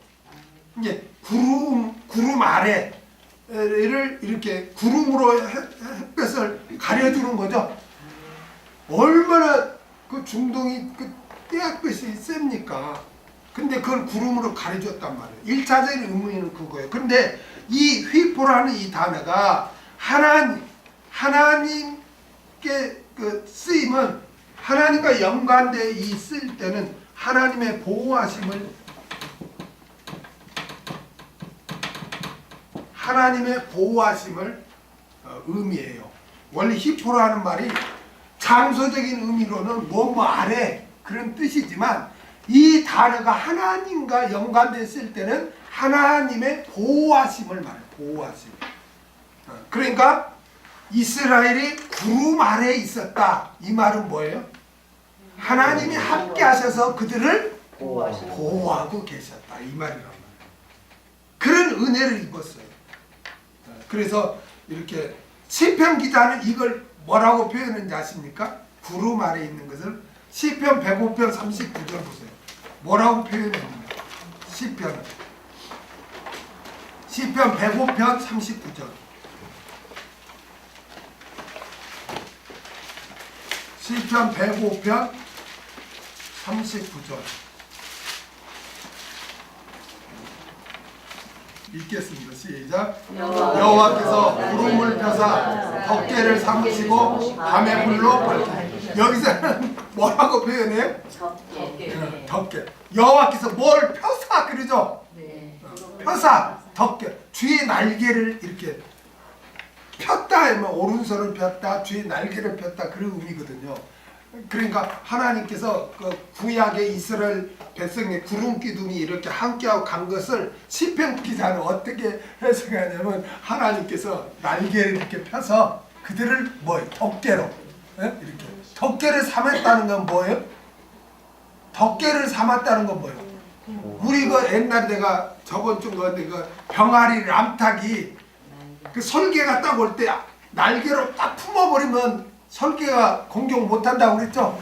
이게 구름 아래를 이렇게 구름으로 햇볕을 가려주는 거죠. 얼마나 그 중동이 그 떼약볕이 셉니까? 근데 그걸 구름으로 가려줬단 말이에요. 1차적인 의미는 그거예요. 근데 이 휘포라는 이 단어가 하나님께 그 쓰임은 하나님과 연관되어 있을 때는 하나님의 보호하심을 의미해요. 원래 휘포라는 말이 장소적인 의미로는 뭐 아래 그런 뜻이지만 이 단어가 하나님과 연관됐을 때는 하나님의 보호하심을 말해요. 보호하심. 그러니까 이스라엘이 구름 아래에 있었다. 이 말은 뭐예요? 하나님이 함께 하셔서 그들을 보호하고 계셨다. 이 말이란 말이에요. 그런 은혜를 입었어요. 그래서 이렇게 시편 기자는 이걸 뭐라고 표현했는지 아십니까? 구름 아래에 있는 것을 시편 105편 39절 보세요. 뭐라고 표현했는가? 시편 105편 39절. 시편 105편 39절 읽겠습니다. 시작. 여호와께서 구름을 펴사 덮개를 삼으시고 밤에 불로 밝히시고. 여기서는 뭐라고 표현해요? 덮개. 여호와께서 뭘 펴사 그러죠? 펴사 덮개. 주의 날개를 이렇게 폈다 하면 오른손을 폈다, 주의 날개를 폈다 그런 의미거든요. 그러니까 하나님께서 그 구약의 이스라엘 백성의 구름 기둥이 이렇게 함께하고 간 것을 시편 기자는 어떻게 해석하냐면 하나님께서 날개를 이렇게 펴서 그들을 뭐예요? 덮개로 이렇게 덮개를 삼았다는 건 뭐예요? 덮개를 삼았다는 건 뭐예요? 우리 그 옛날에 내가 저번 주인가 그 병아리 암탉이 그 설개가 딱 올 때 날개로 딱 품어버리면 설개가 공격 못한다고 그랬죠?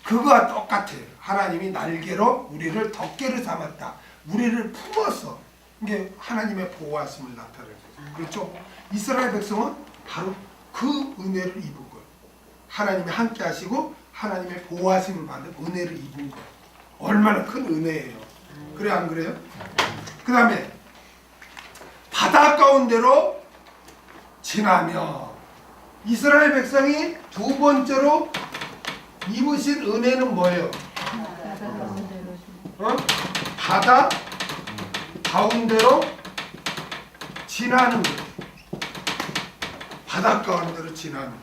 그거와 똑같아요. 하나님이 날개로 우리를 덮개를 삼았다. 우리를 품었어. 이게 하나님의 보호하심을 나타내는 거죠. 그렇죠? 이스라엘 백성은 바로 그 은혜를 입은 거예요. 하나님이 함께 하시고 하나님의 보호하심을 받는 은혜를 입은 거예요. 얼마나 큰 은혜예요. 그래 안 그래요? 그 다음에 바다 가운데로 지나며. 이스라엘 백성이 두 번째로 입으신 은혜는 뭐예요? 바다 가운데로 지나는 거예요. 바다 가운데로 지나는 거예요.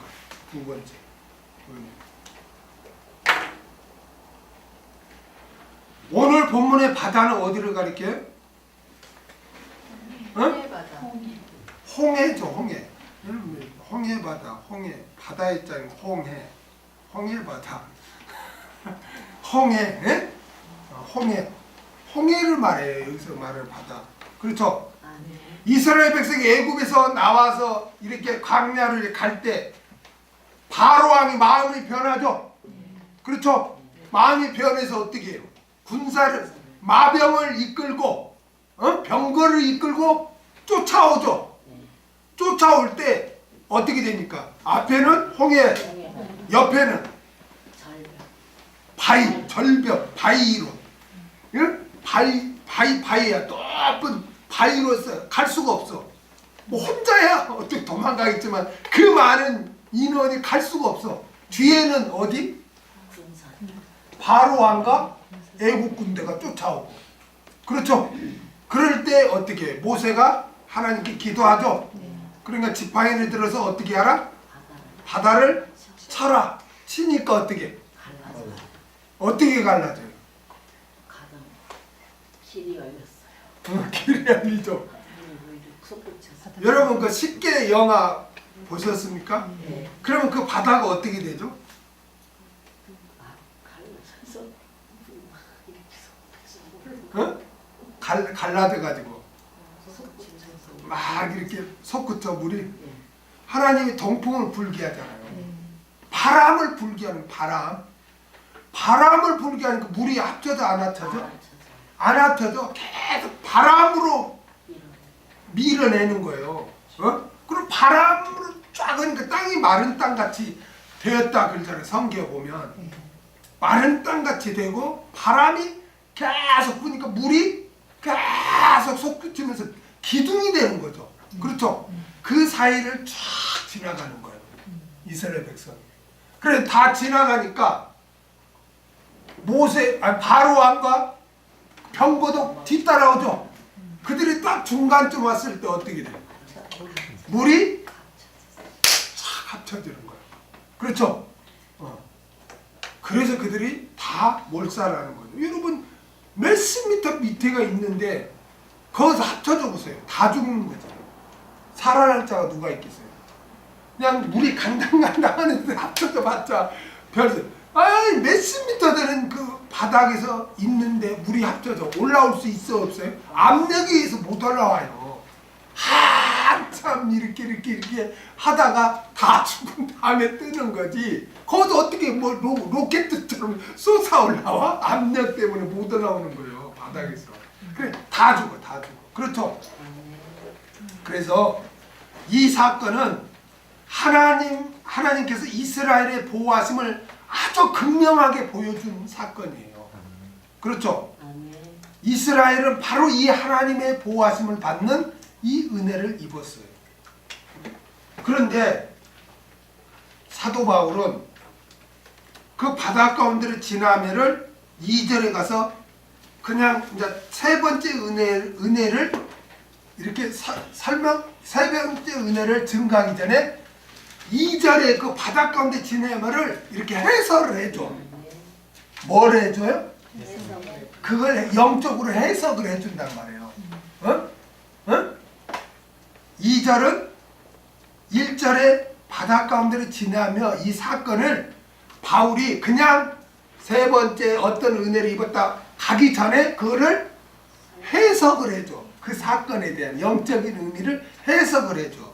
두 번째 은혜. 오늘 본문의 바다는 어디를 가리켜요? 홍해죠, 홍해. 홍해 바다, 홍해. 바다에 있잖아요. 홍해 바다. 홍해, 예? 홍해를 말해요. 여기서 말하는 바다. 그렇죠? 이스라엘 백성이 애굽에서 나와서 이렇게 광야를 갈 때 바로 왕이 마음이 변하죠. 그렇죠? 마음이 변해서 어떻게 해요? 군사를 마병을 이끌고 병거를 이끌고 쫓아오죠. 쫓아올 때 어떻게 됩니까? 앞에는 홍해, 옆에는 절벽, 바위로. 바위야. 높은 바위로서 갈 수가 없어. 뭐 혼자야 어떻게 도망가겠지만 그 많은 인원이 갈 수가 없어. 뒤에는 어디? 바로 왕과 애국 군대가 쫓아오고. 그렇죠? 그럴 때 어떻게 해? 모세가 하나님께 기도하죠. 그러니까 지팡이를 들어서 어떻게 하라? 바다를 쳐라. 치니까 어떻게 갈라져요? 길이 열렸어요. 길이 열리죠. 그리고 이렇게 솟구쳐서. 여러분 그 10개 영화 보셨습니까? 네. 그러면 그 바다가 어떻게 되죠? 갈라서 이렇게 솟구쳐서 갈라져 가지고 솟구쳐서. 막 이렇게 솟구쳐 물이 하나님이 동풍을 불게 하잖아요. 바람을 불게 하는 바람을 불게 하니까 물이 합쳐져 안 합쳐져? 안 합쳐져. 계속 바람으로 밀어내는 거예요. 그럼 바람으로 쫙 하니까 땅이 마른 땅같이 되었다 그러잖아요. 성경에 보면 마른 땅같이 되고 바람이 계속 부니까 물이 계속 솟구치면서 기둥이 되는 거죠. 그렇죠? 그 사이를 쫙 지나가는 거예요. 이스라엘 백성이. 그래 다 지나가니까 바로 왕과 병거도 뒤따라오죠. 그들이 딱 중간쯤 왔을 때 어떻게 돼요? 물이 쫙 합쳐지는 거예요. 그렇죠? 그래서 그들이 다 몰살하는 거죠. 여러분 몇십 미터 밑에가 있는데 거기서 합쳐져 보세요. 다 죽는 거죠. 살아날 자가 누가 있겠어요? 그냥 물이 강당강당 하는데 합쳐져 봤자 몇십 미터 되는 그 바닥에서 있는데 물이 합쳐져 올라올 수 있어 없어요? 압력에 의해서 못 올라와요. 한참 이렇게 하다가 다 죽은 다음에 뜨는 거지. 거기서 어떻게 뭐 로켓처럼 솟아 올라와? 압력 때문에 못 올라오는 거예요. 바닥에서. 그래 다 죽어. 그렇죠? 그래서 이 사건은 하나님께서 이스라엘의 보호하심을 아주 극명하게 보여준 사건이에요. 그렇죠? 이스라엘은 바로 이 하나님의 보호하심을 받는 이 은혜를 입었어요. 그런데 사도 바울은 그 바다 가운데를 지나면을 2절에 가서 그냥 이제 세 번째 은혜를 이렇게 세 번째 은혜를 증가하기 전에 2절에 그 바다 가운데 지내면을 이렇게 해설을 해줘. 뭘 해줘요? 그걸 영적으로 해석을 해준단 말이에요. 2절은 1절에 바다 가운데를 지나며 이 사건을 바울이 그냥 세 번째 어떤 은혜를 입었다 가기 전에 그거를 해석을 해줘. 그 사건에 대한 영적인 의미를 해석을 해줘.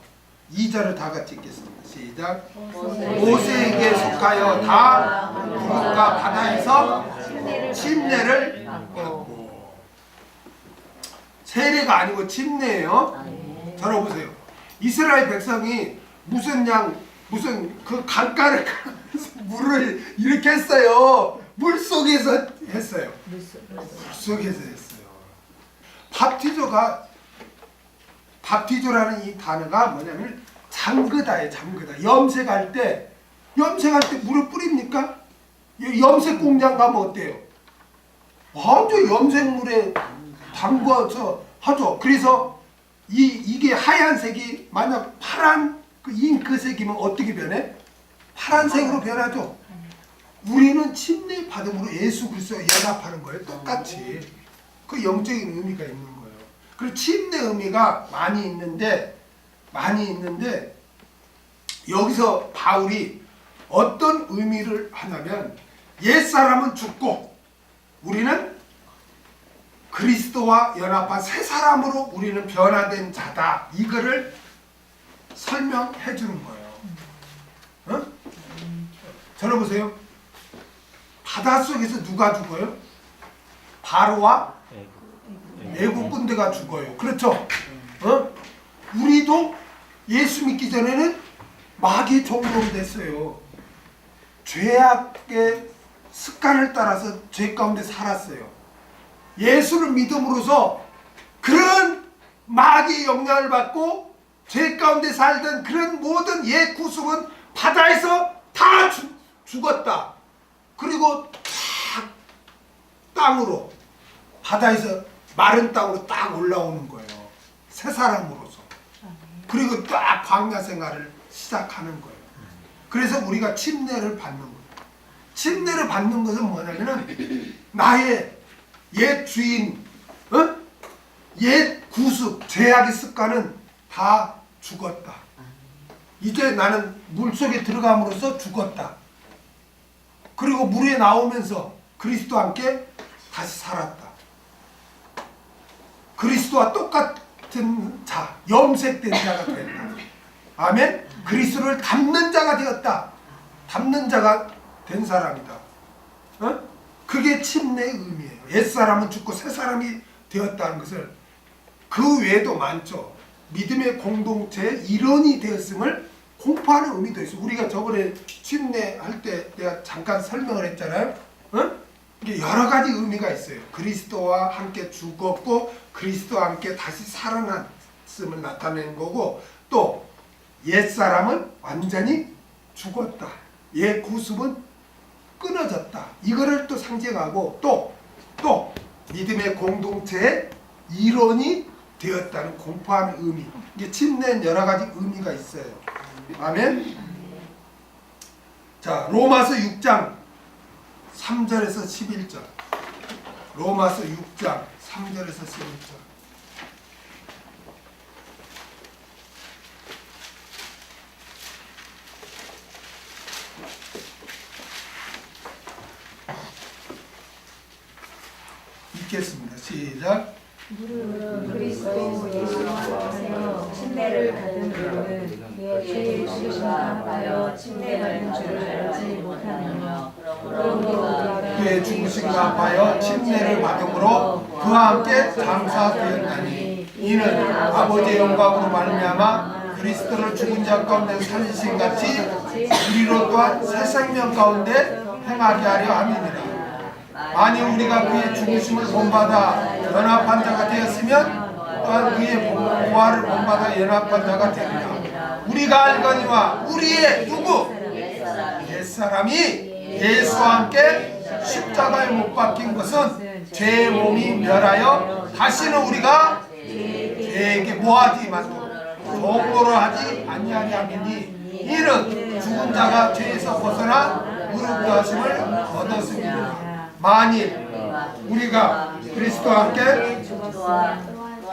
2절을 다 같이 읽겠습니다. 시작. 모세에게 속하여 다 물과 바다에서 침례를 받고. 세례가 아니고 침례예요. 들어보세요. 이스라엘 백성이 무슨 그 강가를 물을 이렇게 했어요. 물 속에서 했어요. 물 속에서 했어요. 밥티조라는 이 단어가 뭐냐면 잠그다예요. 잠그다. 염색할 때 물을 뿌립니까? 염색 공장 가면 어때요? 완전 염색물에 담궈서 하죠. 그래서 이게 하얀색이 만약 파란 그 잉크색이면 어떻게 변해? 파란색으로 변하죠. 우리는 침례 받음으로 예수 그리스도와 연합하는 거예요. 똑같이. 그 영적인 의미가 있는 거예요. 그리고 침례 의미가 많이 있는데 여기서 바울이 어떤 의미를 하냐면 옛사람은 죽고 우리는 그리스도와 연합한 새 사람으로 우리는 변화된 자다. 이거를 설명해 주는 거예요. 들어보세요. 바닷속에서 누가 죽어요? 바로와 애국 군대가 죽어요. 그렇죠? 우리도 예수 믿기 전에는 마귀의 종으로 됐어요. 죄악의 습관을 따라서 죄 가운데 살았어요. 예수를 믿음으로써 그런 마귀의 영향을 받고 죄 가운데 살던 그런 모든 옛 구속은 바다에서 다 죽었다. 그리고 탁 땅으로 바다에서 마른 땅으로 딱 올라오는 거예요. 새 사람으로서. 그리고 딱 광야 생활을 시작하는 거예요. 그래서 우리가 침례를 받는 거예요. 침례를 받는 것은 뭐냐면은 나의 옛 주인 옛 구습, 죄악의 습관은 다 죽었다. 이제 나는 물속에 들어감으로써 죽었다. 그리고 물에 나오면서 그리스도와 함께 다시 살았다. 그리스도와 똑같은 자, 염색된 자가 됐다. 아멘? 그리스도를 닮는 자가 되었다. 닮는 자가 된 사람이다. 어? 그게 침례의 의미예요. 옛사람은 죽고 새사람이 되었다는 것을 그 외에도 많죠. 믿음의 공동체의 일원이 되었음을 공포하는 의미도 있어. 우리가 저번에 침례할 때 내가 잠깐 설명을 했잖아요. 어? 이게 여러 가지 의미가 있어요. 그리스도와 함께 죽었고 그리스도와 함께 다시 살아났음을 나타내는 거고, 또 옛사람은 완전히 죽었다. 옛 구습은 끊어졌다. 이거를 또 상징하고 또 믿음의 공동체의 일원이 되었다는 공포하는 의미. 이게 침례는 여러 가지 의미가 있어요. 아멘. 자, 로마서 6장 3절에서 11절. 로마서 6장 3절에서 11절. 읽겠습니다. 시작. 무릇 그리스도 예수와 하여 침례를 받은 우리는 죄의 죽으심과 합하여 침례받은 줄을 알지 못하느냐. 그러므로 그의 죽으심과 합하여 침례를 받음으로 그와 함께 장사되었나니 이는 아버지의 영광으로 말미암아 그리스도를 죽은 자 가운데 살리신 같이 우리로 또한 새 생명 가운데 행하게 하려 함이니라. 만일 우리가 그의 죽으심을 본받아 연합한 자가 되었으면 또한 그의 부활을 본받아 연합한 자가 되리라. 우리가 알거니와 우리의 누구? 옛사람이 예수와 함께 십자가에 못 박힌 것은 죄의 몸이 멸하여 다시는 우리가 죄에게 뭐하지 말고 종로로 하지 아니하리 함이니 이는 죽은 자가 죄에서 벗어나 무릎 구하심을 얻었습니다. 만일 우리가 그리스도와 함께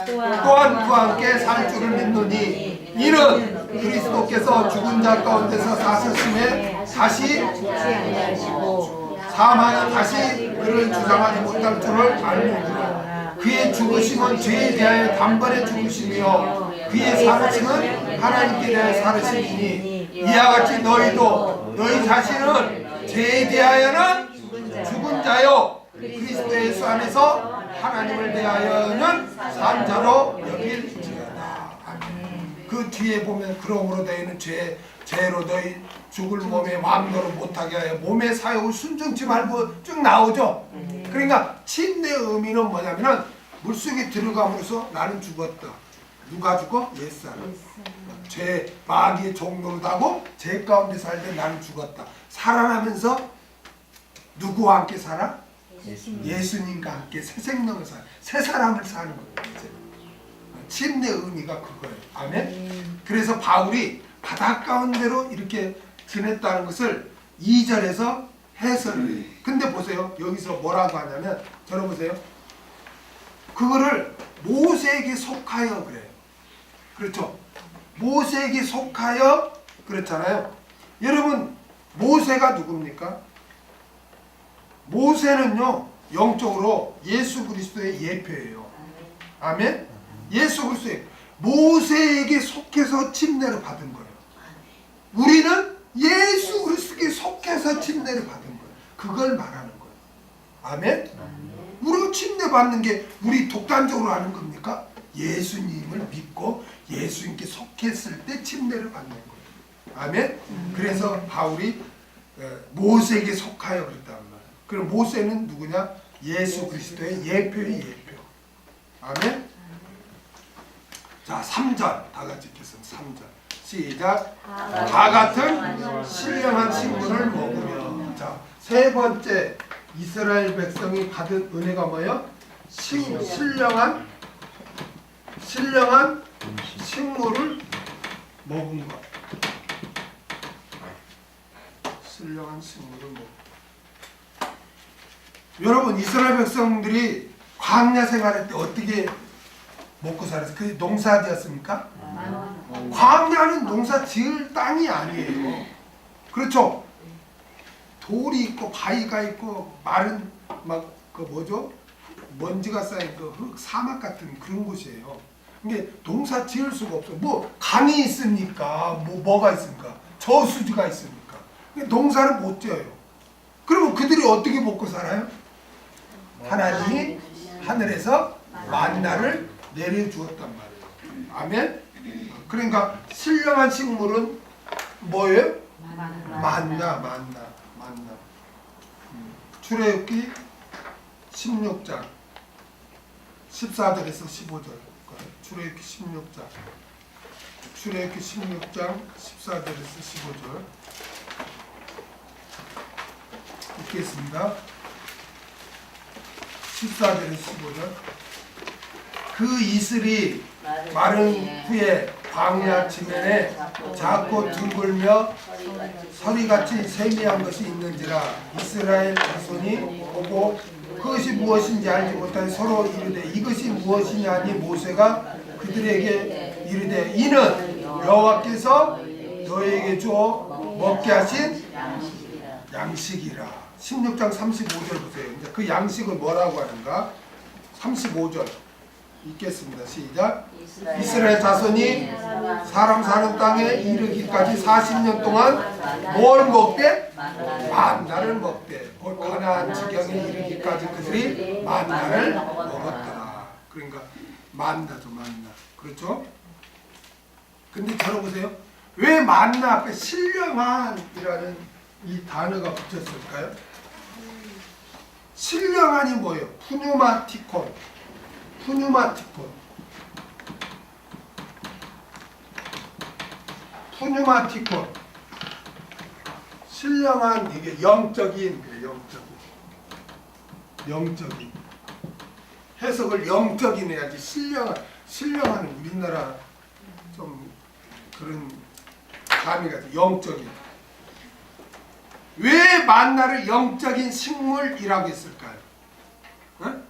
또한 그와 함께 살 줄을 믿노니 이는 그리스도께서 죽은 자 가운데서 사셨음에 다시 사망은 다시 그를 주장하지 못할 줄을 알노라. 그의 죽으심은 죄에 대하여 단번에 죽으심이요 그의 살으심은 하나님께 대하여 살으심이니 이와 같이 너희도 너희 자신은 죄에 대하여는 죽은 자요 그리스도 예수 안에서 하나님을 대하여는 산 자로 여길지어다. 그 뒤에 보면 그러므로 너희는 죄로 너희 죽을 몸에 왕노를 못하게 하여 몸의 사욕을 순종치 말고 쭉 나오죠. 그러니까 침례의 의미는 뭐냐면은 물속에 들어감으로써 나는 죽었다. 누가 죽어? 옛사람. 죄 마귀의 종노릇 하고 죄 가운데 살때 나는 죽었다. 살아나면서 누구와 함께 살아? 예수님과 함께 새 생명을 살아. 새 사람을 사는 거예요. 침례의 의미가 그거예요. 아멘? 그래서 바울이 바닷 가운데로 이렇게 지냈다는 것을 2절에서 해설을 해요. 근데 보세요. 여기서 뭐라고 하냐면 들어보세요. 그거를 모세에게 속하여 그래요. 그렇죠? 모세에게 속하여 그랬잖아요. 여러분 모세가 누굽니까? 모세는요 영적으로 예수 그리스도의 예표예요. 아멘? 예수 그리스도의 모세에게 속해서 침례를 받은 거예요. 우리는 예수 그리스도에게 속해서 침례를 받은 거예요. 그걸 말하는 거예요. 아멘? 우리가 침례 받는 게 우리 독단적으로 하는 겁니까? 예수님을 믿고 예수님께 속했을 때 침례를 받는 거예요. 아멘? 그래서 바울이 모세에게 속하여 그랬단 말이에요. 그럼 모세는 누구냐? 예수 그리스도의 예표의 예표. 아멘? 자, 3절 다 같이 읽겠습니다. 3절 시작. 다 같은 신령한 식물을 먹으며. 자, 세 번째 이스라엘 백성이 받은 은혜가 뭐예요? 신령한 식물을 먹은 것. 신령한 식물을 먹은. 여러분 이스라엘 백성들이 광야 생활할 때 어떻게 먹고 살았어요. 그게 농사지었습니까? 광야는 농사 지을 땅이 아니에요. 그렇죠? 돌이 있고 바위가 있고 마른 막 그 뭐죠? 먼지가 쌓인 그 흙, 사막 같은 그런 곳이에요. 이게 농사 지을 수가 없어. 뭐 강이 있으니까 뭐가 있습니까? 저수지가 있으니까. 농사를 못 지어요. 그러면 그들이 어떻게 먹고 살아요? 하나님이 하늘에서 만나를 내려주었단 말이에요. 아멘? 그러니까 신령한 식물은 뭐예요? 만나. 출애굽기 16장 14절에서 15절. 출애굽기 16장 14절에서 15절 읽겠습니다. 14절에서 15절. 그 이슬이 마른 후에 광야 지면에 작고 둥글며 서리같이 세미한 것이 있는지라 이스라엘 자손이 보고 그것이 무엇인지 알지 못하여 서로 이르되 이것이 무엇이냐니 모세가 그들에게 이르되 이는 여호와께서 너에게 주어 먹게 하신 양식이라. 16장 35절 보세요. 이제 그 양식을 뭐라고 하는가? 35절 읽겠습니다. 시작. 이스라엘 자손이 사람 사는 땅에 이르기까지 40년 동안 뭘 먹되? 만나를 먹되. 곧 가나안 지경에 이르기까지 그들이 만나를 먹었더라. 그러니까 만나죠, 만나. 그렇죠? 근데 들어보세요. 왜 만나 앞에 신령한이라는 이 단어가 붙였을까요? 신령한이 뭐예요? 푸뉴마티콘. 신령한 이게 영적인 해석을 영적인 해야지. 신령한 우리나라 좀 그런 감이 가지. 영적인. 왜 만나를 영적인 식물이라고 했을까요? 어?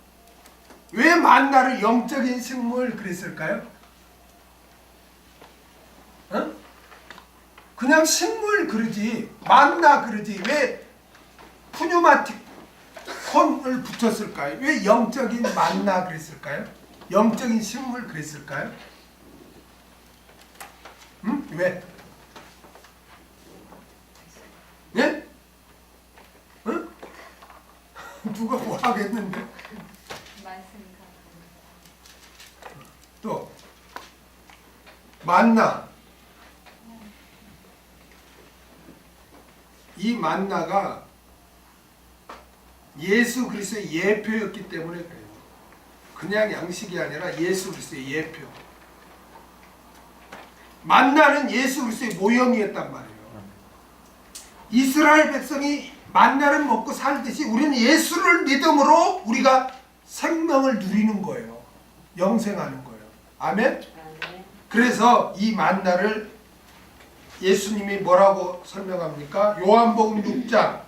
왜 만나를 영적인 식물 그랬을까요? 어? 그냥 식물 그러지 만나 그러지 왜 푸뉴마티콘을 붙였을까요? 왜 영적인 만나 그랬을까요? 영적인 식물 그랬을까요? 응? 왜? 예? 응? 누가 뭐 하겠는데? 또 만나. 이 만나가 예수 그리스도의 예표였기 때문에 그래요. 그냥 양식이 아니라 예수 그리스도의 예표. 만나는 예수 그리스도의 모형이었단 말이에요. 이스라엘 백성이 만나를 먹고 살듯이 우리는 예수를 믿음으로 우리가 생명을 누리는 거예요. 영생하는 거예요. 아멘? 그래서 이 만나를 예수님이 뭐라고 설명합니까? 요한복음 6장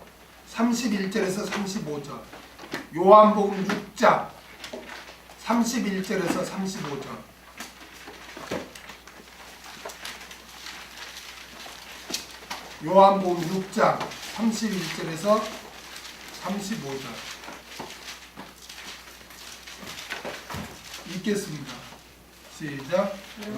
31절에서 35절. 요한복음 6장 31절에서 35절. 요한복음 6장 31절에서 35절 읽겠습니다. 시작.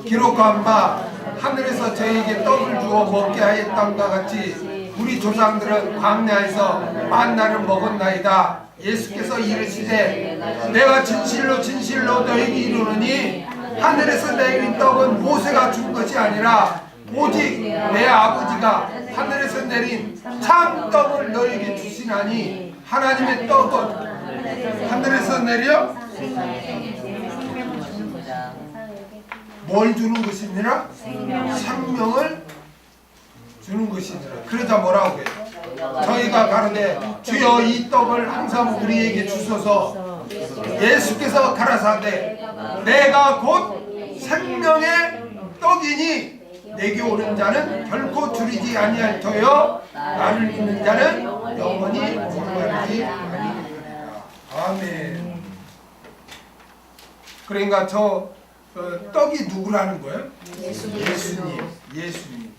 기록한 바 하늘에서 저에게 떡을 주어 먹게 하였던가 같이 우리 조상들은 광야에서 만나를 먹었나이다. 예수께서 이르시되 내가 진실로 진실로 너에게 이르노니 하늘에서 내린 떡은 모세가 준 것이 아니라 오직 내 아버지가 하늘에서 내린 참 떡을 너에게 주시나니 하나님의 떡은 하늘에서 내려 뭘 주는 것이니라? 생명을 주는 것이니라. 그러자 뭐라고 해요? 저희가 가로되 주여 이 떡을 항상 우리에게 주소서. 예수께서 가라사대 내가 곧 생명의 떡이니 내게 오는 자는 결코 줄이지 아니할 터여 나를 믿는 자는 영원히 목마르지 아니하리라. 아멘. 그러니까 저 떡이 누구라는 거예요? 예수님.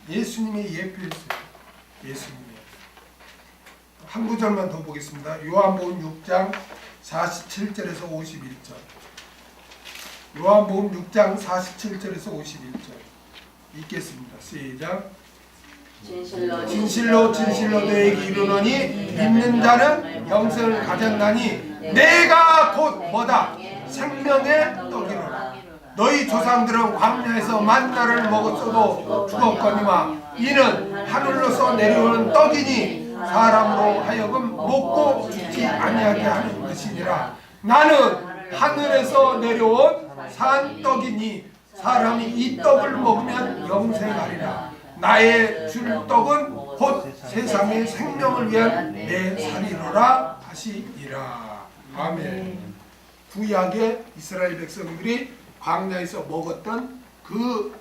예수님의 예표였어요. 예수님이에요. 한 구절만 더 보겠습니다. 요한복음 6장 47절에서 51절. 요한복음 6장 47절에서 51절 읽겠습니다. 시작. 진실로 너에게 이르노니 믿는 자는 영생을 가졌나니 내가 곧 뭐다? 생명의 떡이로라. 너희 조상들은 광야에서 만나를 먹었어도 죽었거니와 이는 하늘로서 내려오는 떡이니 사람으로 하여금 먹고 죽지 아니하게 하는 것이니라. 나는 하늘에서 내려온 산 떡이니 사람이 이 떡을 먹으면 영생하리라. 나의 줄 떡은 곧 세상의 생명을 위한 내 살이로라 하시니라. 아멘. 구약의 이스라엘 백성들이 광야에서 먹었던 그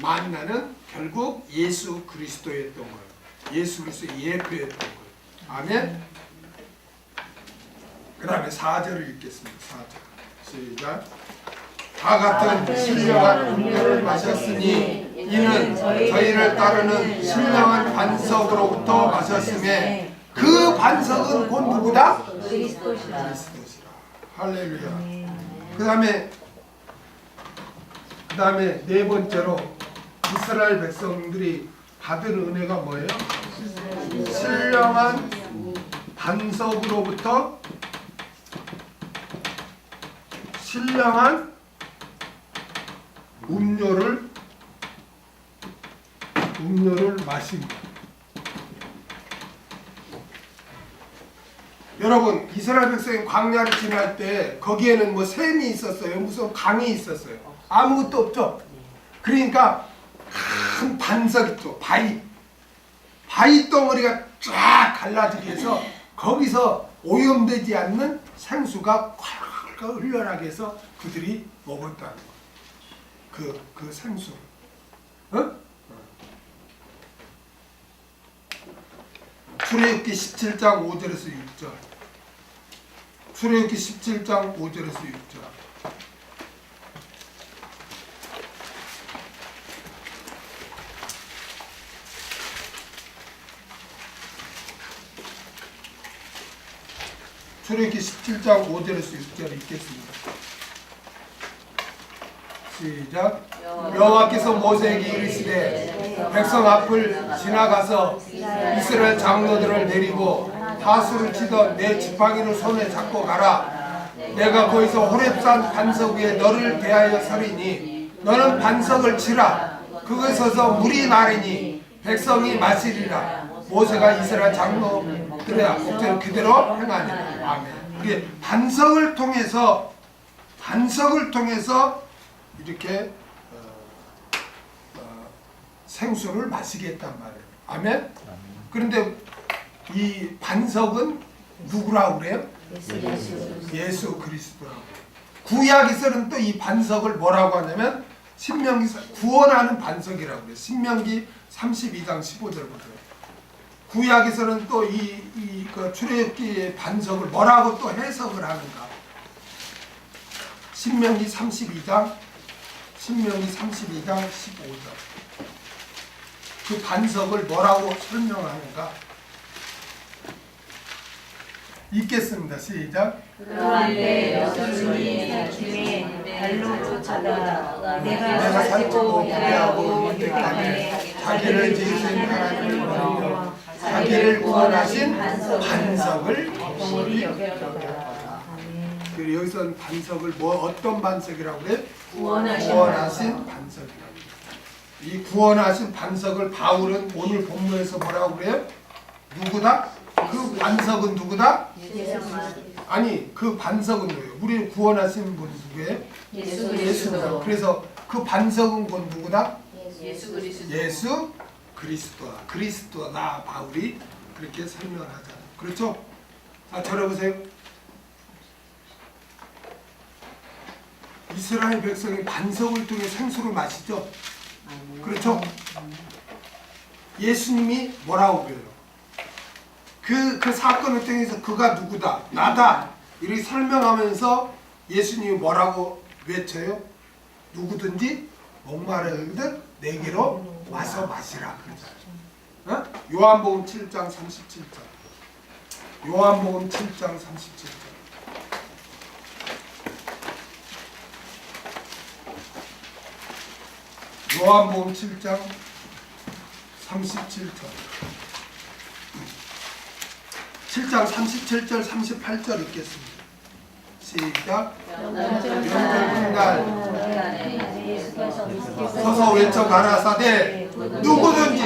만나는 결국 예수 그리스도였던 거예요. 예수 그리스도의 예표였던 거예요. 아멘. 그 다음에 4절을 읽겠습니다. 4절 시작. 다 같은 신령한 음료를 마셨으니 이는 저희를 따르는 신령한 반석으로부터 마셨음에 그 반석은 곧 누구다? 그리스도시라. 할렐루야. 그 다음에 네 번째로 이스라엘 백성들이 받은 은혜가 뭐예요? 신령한 반석으로부터 신령한 음료를 마신 것. 여러분, 이스라엘 백성이 광야를 지날 때 거기에는 뭐 샘이 있었어요? 무슨 강이 있었어요? 아무것도 없죠. 그러니까 큰 반석 있죠. 바위 덩어리가 쫙 갈라지게 해서 거기서 오염되지 않는 생수가 콸콸 흘러나게 해서 그들이 먹었다는 거예요. 그 생수. 어? 출애굽기 17장 5절에서 6절. 출애굽기 17장 5절에서 6절. 출애굽기 17장 5절에서 6절 읽겠습니다. 시작. 여호와께서 모세에게 이르시되 백성 앞을 지나가서 이스라엘 장로들을 내리고 하수를 치던 내 지팡이를 손에 잡고 가라. 내가 거기서 호렙산 반석 위에 너를 대하여 서리니 너는 반석을 치라. 그것에서 물이 나리니 백성이 마시리라. 모세가 이스라엘 장로들의 목전을 그대로 행하니라. 아멘. 이게 반석을 통해서 이렇게 생수를 마시게 했단 말이에요. 아멘. 그런데 이 반석은 누구라고 그래요? 예수 그리스도라고. 구약에서는 또 이 반석을 뭐라고 하냐면 신명기 구원하는 반석이라고 그래요. 신명기 32장 15절부터. 구약에서는 또 그 출애굽기의 반석을 뭐라고 또 해석을 하는가? 신명기 32장 15절. 그 반석을 뭐라고 설명하는가? 읽겠습니다. 시작. 그런데 여수님이 살찜에 발로 쫓아다 내가 살찌고 부패하고 이때까지 자기를 지으신 하나님을 버리며 자기를 구원하신 반석을 없이 여겼다. 여기서는 반석을 어떤 반석이라고 그래? 구원하신 반석이라고. 이 구원하신 반석을 바울은 오늘 본문에서 뭐라고 그래요? 누구다? 그 반석은 누구다? 아니, 그 반석은 누구예요? 우리를 구원하신 분 누구예요? 예수다. 그래서 그 반석은 곧 누구다? 예수 그리스도다. 그리스도다. 바울이 그렇게 설명을 하잖아요. 그렇죠? 자, 들어보세요. 이스라엘 백성이 반석을 통해 생수를 마시죠. 그렇죠? 예수님이 뭐라고 그래요? 그 사건을 통해서 그가 누구다, 나다 이렇게 설명하면서 예수님이 뭐라고 외쳐요? 누구든지 목마르거든 내게로 와서 마시라 그러잖아요. 어? 요한복음 7장 37절. 요한복음 7장 37절. 요한복음 7장 37절. 7장 37절 38절 읽겠습니다. 시작. 명절 날 서서 외쳐 가라사대 누구든지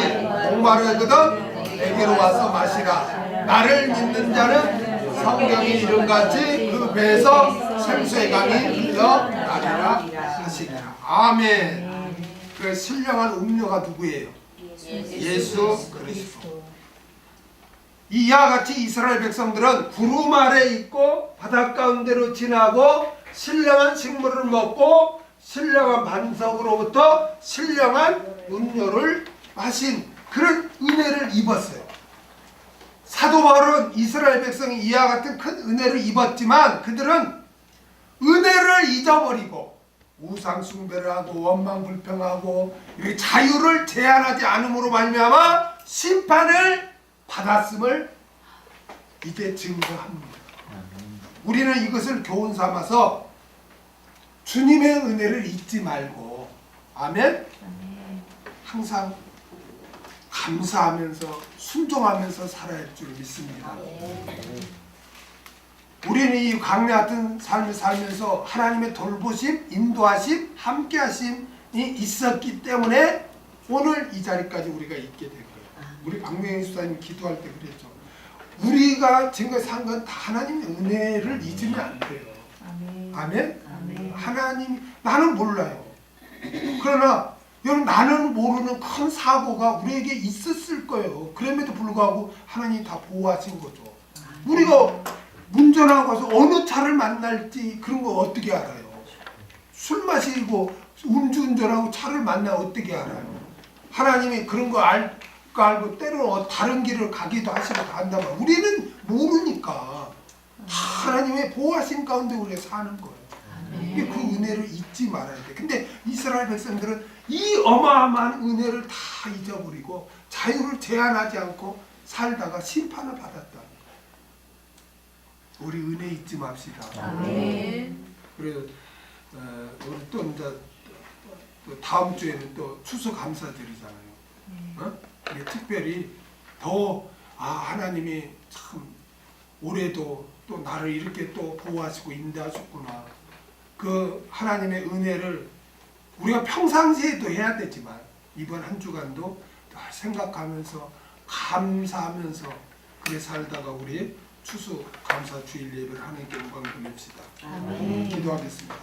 목마르거든 내게로 와서 마시라. 나를 믿는 자는 성경이 이름같이 그 배에서 생수의 강이 흘러나리라 하시니라. 아멘. 그 신령한 음료가 누구예요? 예수 그리스도. 이와 같이 이스라엘 백성들은 구름 아래 있고 바닷 가운데로 지나고 신령한 식물을 먹고 신령한 반석으로부터 신령한 음료를 마신 그런 은혜를 입었어요. 사도 바울은 이스라엘 백성이 이와 같은 큰 은혜를 입었지만 그들은 은혜를 잊어버리고 우상 숭배를 하고 원망 불평하고 자유를 제한하지 않음으로 말미암아 심판을 받았음을 이제 증거합니다. 우리는 이것을 교훈 삼아서 주님의 은혜를 잊지 말고 아멘? 항상 감사하면서 순종하면서 살아야 할 줄 믿습니다. 우리는 이 광야 같은 삶을 살면서 하나님의 돌보심, 인도하심, 함께하심이 있었기 때문에 오늘 이 자리까지 우리가 있게 된 거예요. 우리 박명희 수사님 기도할 때 그랬죠. 우리가 지금까지 산 건 다 하나님의 은혜를 잊으면 안 돼요. 아멘? 하나님, 나는 몰라요. 그러나 여러분 나는 모르는 큰 사고가 우리에게 있었을 거예요. 그럼에도 불구하고 하나님이 다 보호하신 거죠. 우리가 운전하고 가서 어느 차를 만날지 그런 거 어떻게 알아요? 술 마시고 음주운전하고 차를 만나 어떻게 알아요? 하나님이 그런 거 알고 때로는 다른 길을 가기도 하시고 다 한다면 우리는 모르니까 하나님의 보호하신 가운데 우리가 사는 거예요. 이게 그 은혜를 잊지 말아야 돼. 근데 이스라엘 백성들은 이 어마어마한 은혜를 다 잊어버리고 자유를 제한하지 않고 살다가 심판을 받았다. 우리 은혜 잊지 맙시다. 그래서 우리 또 이제 또 다음 주에는 또 추수감사절이잖아요. 우리 특별히 더 하나님이 참 올해도 또 나를 이렇게 또 보호하시고 인도하셨구나. 그 하나님의 은혜를 우리가 평상시에도 해야 되지만 이번 한 주간도 생각하면서 감사하면서 그래 살다가 우리 추수 감사 주일 예배를 하나님께 영광 돌립시다. 기도하겠습니다.